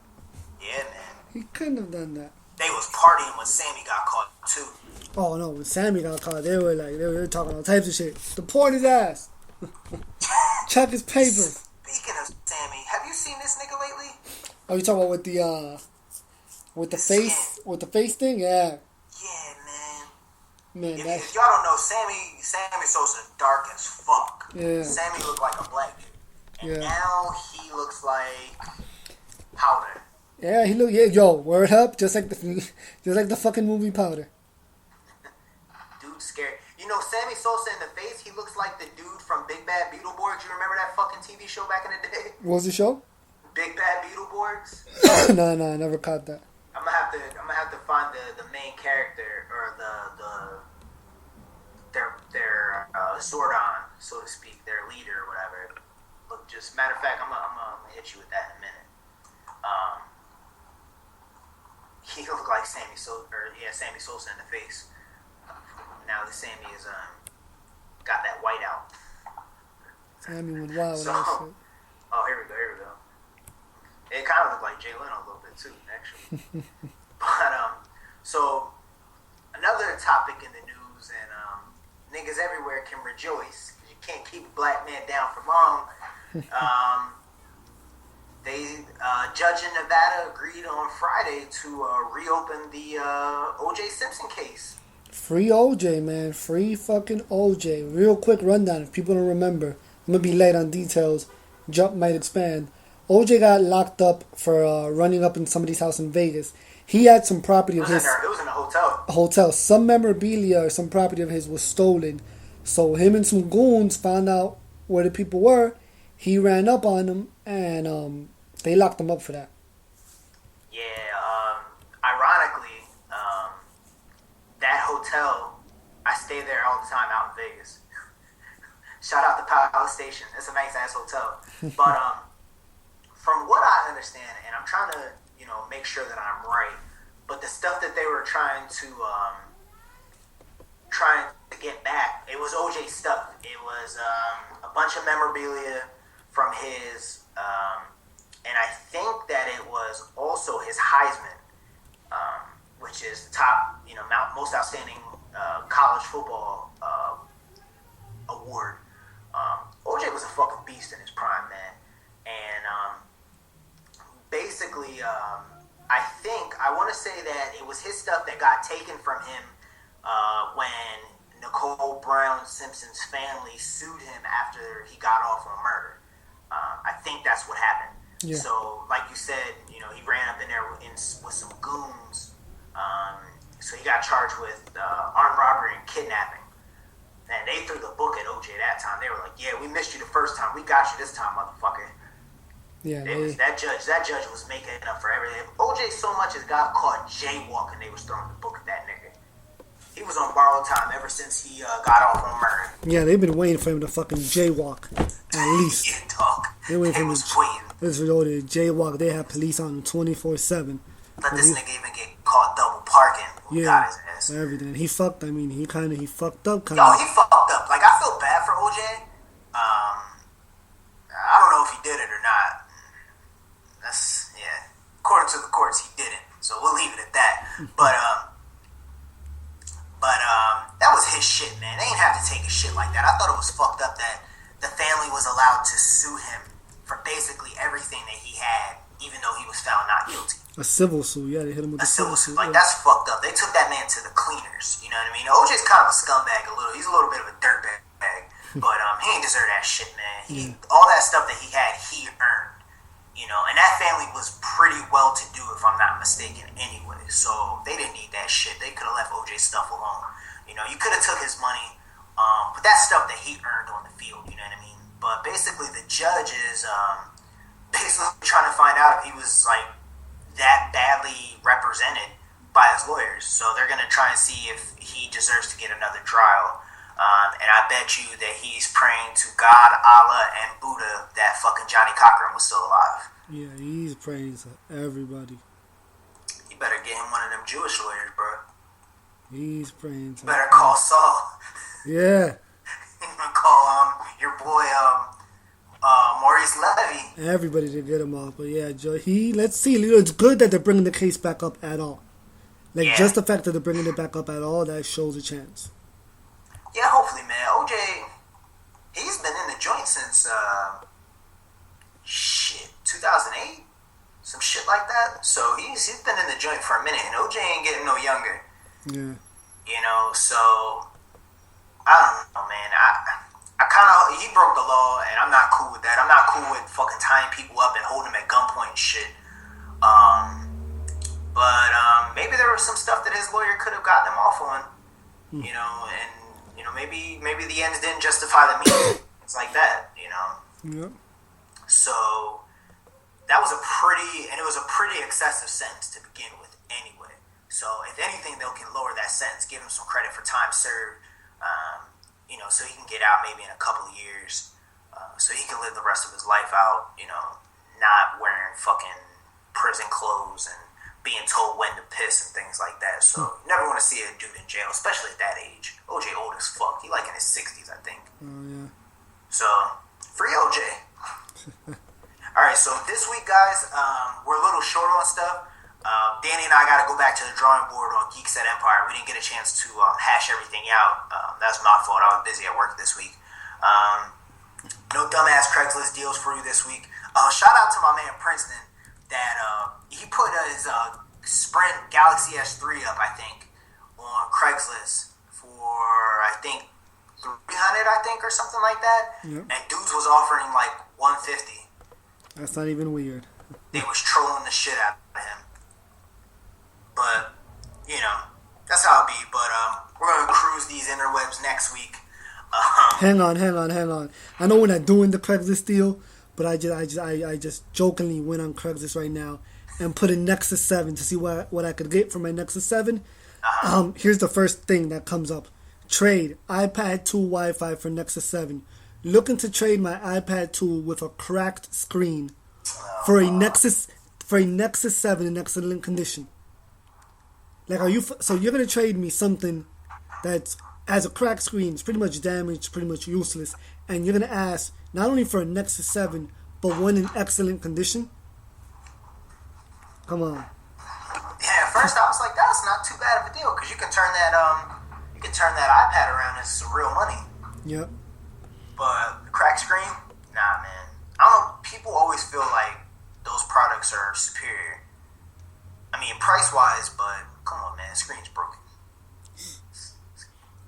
Yeah, man. He couldn't have done that. They was partying when Sammy got caught too. Oh no, when Sammy got caught, they were talking all types of shit. Deport his ass. Check his papers. Speaking of Sammy, have you seen this nigga lately? Oh, you talking about with the face thing? Yeah. Yeah, man. Man, if y'all don't know, Sammy Sosa dark as fuck. Yeah. Sammy looked like a black dude. And Yeah. now he looks like powder. Yeah, yo, word up, just like the fucking movie Powder. Dude, scary. You know, Sammy Sosa in the face, he looks like the dude from Big Bad Beetleborgs. You remember that fucking TV show back in the day? What was the show? Big Bad Beetleborgs. No, I never caught that. I'm gonna have to find the main character or their Zordon, so to speak, their leader or whatever. Look, just matter of fact, I'm gonna hit you with that in a minute. He looked like Sammy Sosa in the face. Now the Sammy is got that white out. Sammy went wild with So, that shit. oh, here we go. It kind of looked like Jay Leno a little bit too, actually. But so another topic in the news, and niggas everywhere can rejoice because you can't keep a black man down for long. Judge in Nevada agreed on Friday to reopen the O.J. Simpson case. Free OJ, man. Free fucking OJ. Real quick rundown if people don't remember. I'm going to be late on details. Jump might expand. OJ got locked up for running up in somebody's house in Vegas. He had some property of his. It was in a hotel. A hotel. Some memorabilia or some property of his was stolen. So him and some goons found out where the people were. He ran up on them and they locked him up for that. Yeah. Ironically, that hotel, I stay there all the time out in Vegas. Shout out to Palace Station. It's a nice ass hotel. But from what I understand, and I'm trying to, make sure that I'm right, but the stuff that they were trying to get back, it was OJ stuff. It was a bunch of memorabilia from his, and I think that it was also his Heisman, which is the top, most outstanding college football award. OJ was a fucking beast in his prime, man. And basically, I want to say that it was his stuff that got taken from him when Nicole Brown Simpson's family sued him after he got off on murder. I think that's what happened. Yeah. So, like you said, he ran up in there with some goons. So he got charged with armed robbery and kidnapping. And they threw the book at OJ that time. They were like, "Yeah, we missed you the first time. We got you this time, motherfucker." Yeah, that judge was making up for everything. OJ so much as got caught jaywalking, they was throwing the book at that nigga. He was on borrowed time ever since he got off on murder. Yeah, they've been waiting for him to fucking jaywalk, at least. Yeah, dog. They waiting for him to jaywalk. They have police on him 24/7. Let this nigga even get caught double parking. We got his ass. Everything. He fucked. I mean, he fucked up. Yo, he fucked up. Like, I feel bad for OJ. I don't know if he did it or not. That's, yeah. According to the courts, he didn't. So we'll leave it at that. But that was his shit, man. They ain't have to take a shit like that. I thought it was fucked up that the family was allowed to sue him for basically everything that he had, even though he was found not guilty. A civil suit, yeah, they hit him with a civil suit. Like, that's fucked up. They took that man to the cleaners, you know what I mean? OJ's kind of a scumbag a little. He's a little bit of a dirtbag, but he ain't deserve that shit, man. All that stuff that he had, he earned. You know, and that family was pretty well-to-do, if I'm not mistaken, anyway. So they didn't need that shit. They could have left OJ's stuff alone. You know, you could have took his money, but that's stuff that he earned on the field. You know what I mean? But basically, the judge is basically trying to find out if he was like that badly represented by his lawyers. So they're gonna try and see if he deserves to get another trial. And I bet you that he's praying to God, Allah, and Buddha that fucking Johnny Cochran was still alive. Yeah, he's praying to everybody. You better get him one of them Jewish lawyers, bro. He's praying to. You better call Saul. Yeah. Call your boy Maurice Levy. Everybody to get him off, but yeah, Joe. Let's see. It's good that they're bringing the case back up at all. Like just the fact that they're bringing it back up at all, that shows a chance. Yeah, hopefully, man. OJ, he's been in the joint since 2008, some shit like that. So he's been in the joint for a minute, and OJ ain't getting no younger. Yeah. You know, so I don't know, man. I kind of, he broke the law, and I'm not cool with that. I'm not cool with fucking tying people up and holding them at gunpoint and shit. But maybe there was some stuff that his lawyer could have gotten him off on, you know, and you know, maybe the ends didn't justify the means. It's like that, you know. Yep. So that was a pretty excessive sentence to begin with, anyway. So if anything, they can lower that sentence, give him some credit for time served, you know, so he can get out maybe in a couple of years, so he can live the rest of his life out, you know, not wearing fucking prison clothes and being told when to piss and things like that. So you never want to see a dude in jail, especially at that age. OJ old as fuck. He like in his 60s, I think. Oh, yeah. So, free OJ. Alright, so this week, guys, we're a little short on stuff. Danny and I got to go back to the drawing board on GeekSet Empire. We didn't get a chance to hash everything out. That's my fault. I was busy at work this week. No dumbass Craigslist deals for you this week. Shout out to my man Princeton that he put his Sprint Galaxy S3 up, I think, on Craigslist for, I think, $300, I think, or something like that. Yep. And dudes was offering like $150. That's not even weird. They was trolling the shit out of him. But, you know, that's how it be. But we're going to cruise these interwebs next week. Hang on. I know we're not doing the Craigslist deal, but I just jokingly went on Craigslist right now and put in Nexus 7 to see what I could get for my Nexus 7. Here's the first thing that comes up. Trade iPad 2 Wi-Fi for Nexus 7. Looking to trade my iPad 2 with a cracked screen for a Nexus 7 in excellent condition. Like, so you're gonna trade me something that's has a cracked screen, it's pretty much damaged, pretty much useless, and you're gonna ask not only for a Nexus 7 but one in excellent condition? Come on. Yeah, at first I was like, that's not too bad of a deal, because you can turn that iPad around into some real money. Yep. But the cracked screen, nah, man. I don't know. People always feel like those products are superior. I mean, price wise, but come on, man, the screen's broken.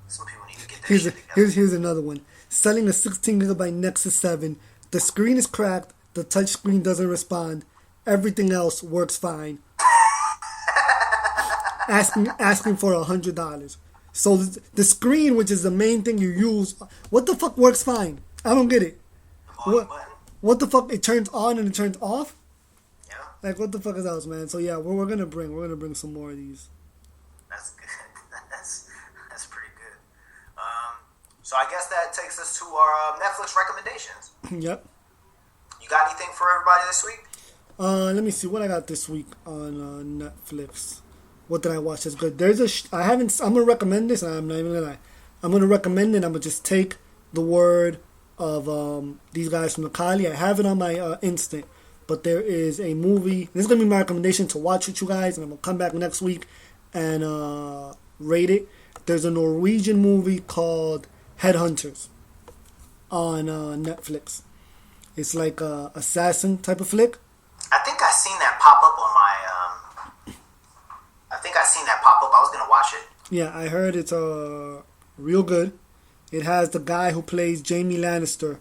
Some people need to get that shit together. Here's another one. Selling a 16GB Nexus 7. The screen is cracked. The touch screen doesn't respond. Everything else works fine. asking for $100. So the screen, which is the main thing you use, what the fuck works fine? I don't get it. What the fuck? It turns on and it turns off? Yeah. Like, what the fuck is that, man? So yeah, we're gonna bring some more of these. That's good. That's pretty good. So I guess that takes us to our Netflix recommendations. Yep. You got anything for everybody this week? Let me see what I got this week on Netflix. What did I watch that's good? There's I haven't. I'm gonna recommend this. And I'm not even gonna lie. I'm gonna recommend it. I'm gonna just take the word of these guys from the Kali. I have it on my instant. But there is a movie. This is gonna be my recommendation to watch with you guys, and I'm gonna come back next week and rate it. There's a Norwegian movie called Headhunters on Netflix. It's like a assassin type of flick. I think I seen that pop up on my. I was gonna watch it. Yeah, I heard it's real good. It has the guy who plays Jaime Lannister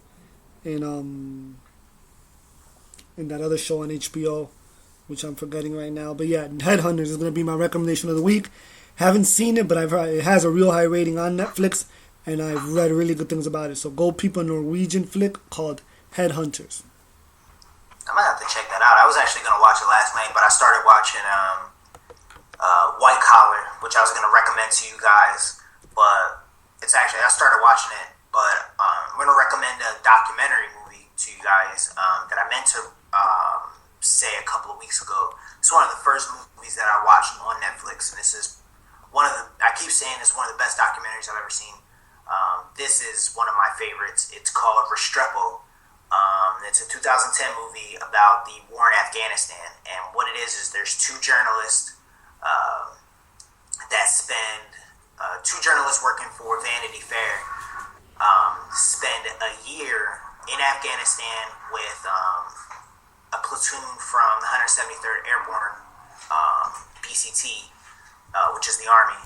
in that other show on HBO, which I'm forgetting right now. But yeah, Headhunters is gonna be my recommendation of the week. Haven't seen it, but I've heard it has a real high rating on Netflix, and I've read really good things about it. So go peep a Norwegian flick called Headhunters. I might have to check that out. I was actually gonna watch it last night, but I started watching White Collar, which I was gonna recommend to you guys. But it's actually I started watching it, but I'm gonna recommend a documentary movie to you guys that I meant to say a couple of weeks ago. It's one of the first movies that I watched on Netflix, and this is I keep saying it's one of the best documentaries I've ever seen. This is one of my favorites. It's called Restrepo. It's a 2010 movie about the war in Afghanistan, and what it is there's two journalists two journalists working for Vanity Fair spend a year in Afghanistan with a platoon from the 173rd Airborne BCT, which is the Army,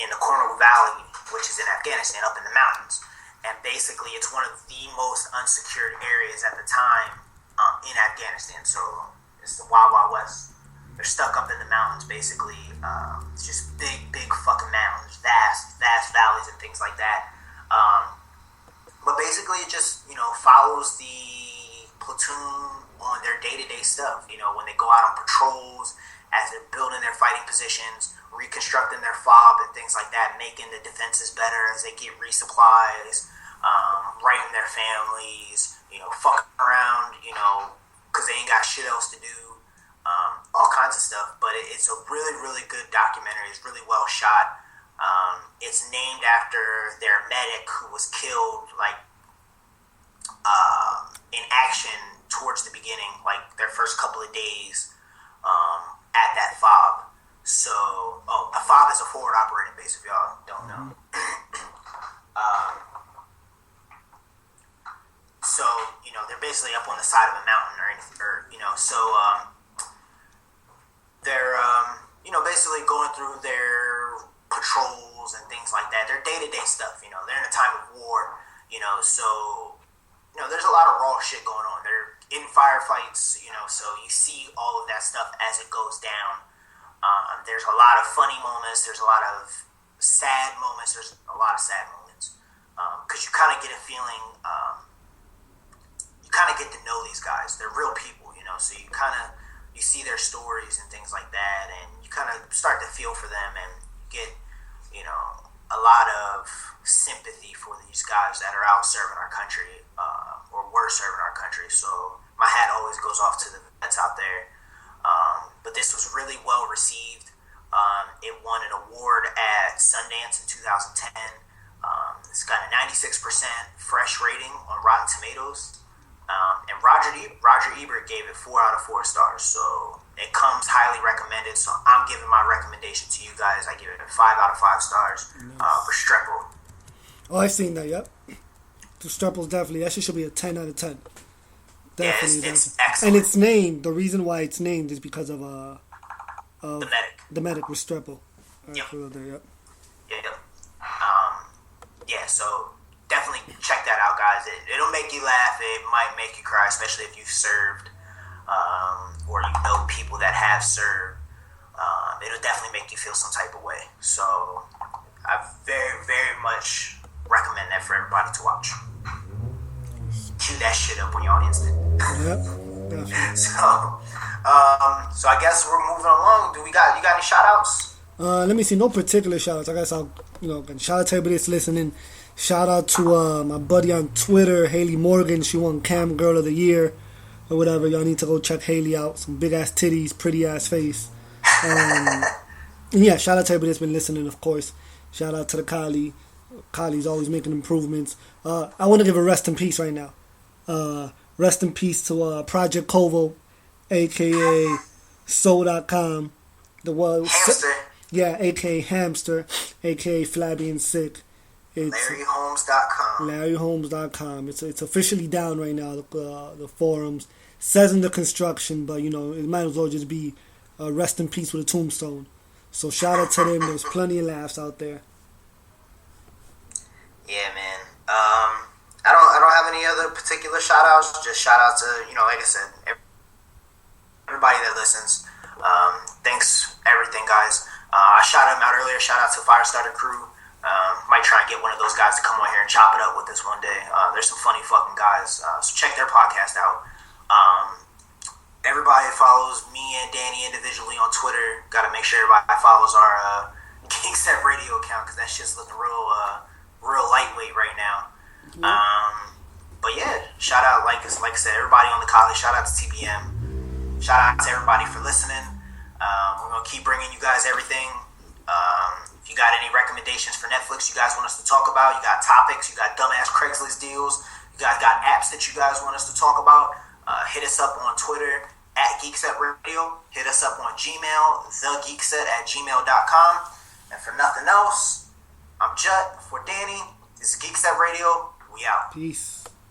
in the Cornwall Valley, which is in Afghanistan, up in the mountains. And basically, it's one of the most unsecured areas at the time in Afghanistan. So it's the Wild Wild West. They're stuck up in the mountains, basically. It's just big fucking mountains, vast valleys and things like that. But basically, it just follows the platoon on their day-to-day stuff. When they go out on patrols, as they're building their fighting positions, reconstructing their fob and things like that, making the defenses better as they get resupplies, writing their families, fucking around, because they ain't got shit else to do, all kinds of stuff. But it's a really, really good documentary. It's really well shot. It's named after their medic who was killed, in action towards the beginning, their first couple of days at that fob. So, a fob is a forward operating base, if y'all don't know. So, they're basically up on the side of a mountain or anything, they're, basically going through their patrols and things like that. Their day-to-day stuff, they're in a time of war, so, there's a lot of raw shit going on. They're in firefights, so you see all of that stuff as it goes down. There's a lot of funny moments. There's a lot of sad moments. Because you kind of get a feeling, you kind of get to know these guys. They're real people, so you see their stories and things like that, and you kind of start to feel for them, and you get, a lot of sympathy for these guys that are out serving our country, or were serving our country. So my hat always goes off to the vets out there. But this was really well received. It won an award at Sundance in 2010. It's got a 96% fresh rating on Rotten Tomatoes. And Roger Ebert gave it 4 out of 4 stars. So it comes highly recommended. So I'm giving my recommendation to you guys. I give it 5 out of 5 stars for Restrepo. Oh, I've seen that, yep. Restrepo's definitely, that shit should be a 10 out of 10. Definitely, yeah, it's excellent. And it's named, the reason why it's named is because of the medic. The medic, Restrepo. Yep. Yep. Yeah, so definitely check that out, guys. It'll make you laugh. It might make you cry, especially if you've served, or people that have served. It'll definitely make you feel some type of way. So I very, very much recommend that for everybody to watch. Cue that shit up on your instant. Yep, definitely. So I guess we're moving along. You got any shout outs? Let me see, no particular shout outs. I guess I'll, shout out to everybody that's listening. Shout out to my buddy on Twitter, Haley Morgan. She won Cam Girl of the Year or whatever. Y'all need to go check Haley out. Some big ass titties, pretty ass face. And yeah, shout out to everybody that's been listening, of course. Shout out to the Kali. Kali's always making improvements. I want to give a rest in peace right now. Rest in peace to Project Kovo, a.k.a. Soul.com. The world. Hamster. Yeah, a.k.a. Hamster, a.k.a. Flabby and Sick. It's LarryHolmes.com. LarryHolmes.com. It's officially down right now, the forums. Says in the construction, but, you know, it might as well just be rest in peace with a tombstone. So shout out to them. There's plenty of laughs out there. Yeah, man. I don't have any other particular shout outs. Just shout out to, you know, like I said, everybody that listens. Thanks, everything, guys. I shouted them out earlier. Shout out to Firestarter Crew. Might try and get one of those guys to come on here and chop it up with us one day. There's some funny fucking guys. So check their podcast out. Everybody follows me and Danny individually on Twitter. Got to make sure everybody follows our GeekSet Radio account because that shit's looking real lightweight right now. But yeah, shout out, like I said, everybody on the college. Shout out to TBM. Shout out to everybody for listening. We're gonna keep bringing you guys everything. If you got any recommendations for Netflix you guys want us to talk about, you got topics, you got dumbass Craigslist deals, you guys got apps that you guys want us to talk about, hit us up on Twitter at GeekSet Radio. Hit us up on Gmail, thegeekset@gmail.com. And for nothing else, I'm Jut. For Danny, this is GeekSet Radio. We out. Peace.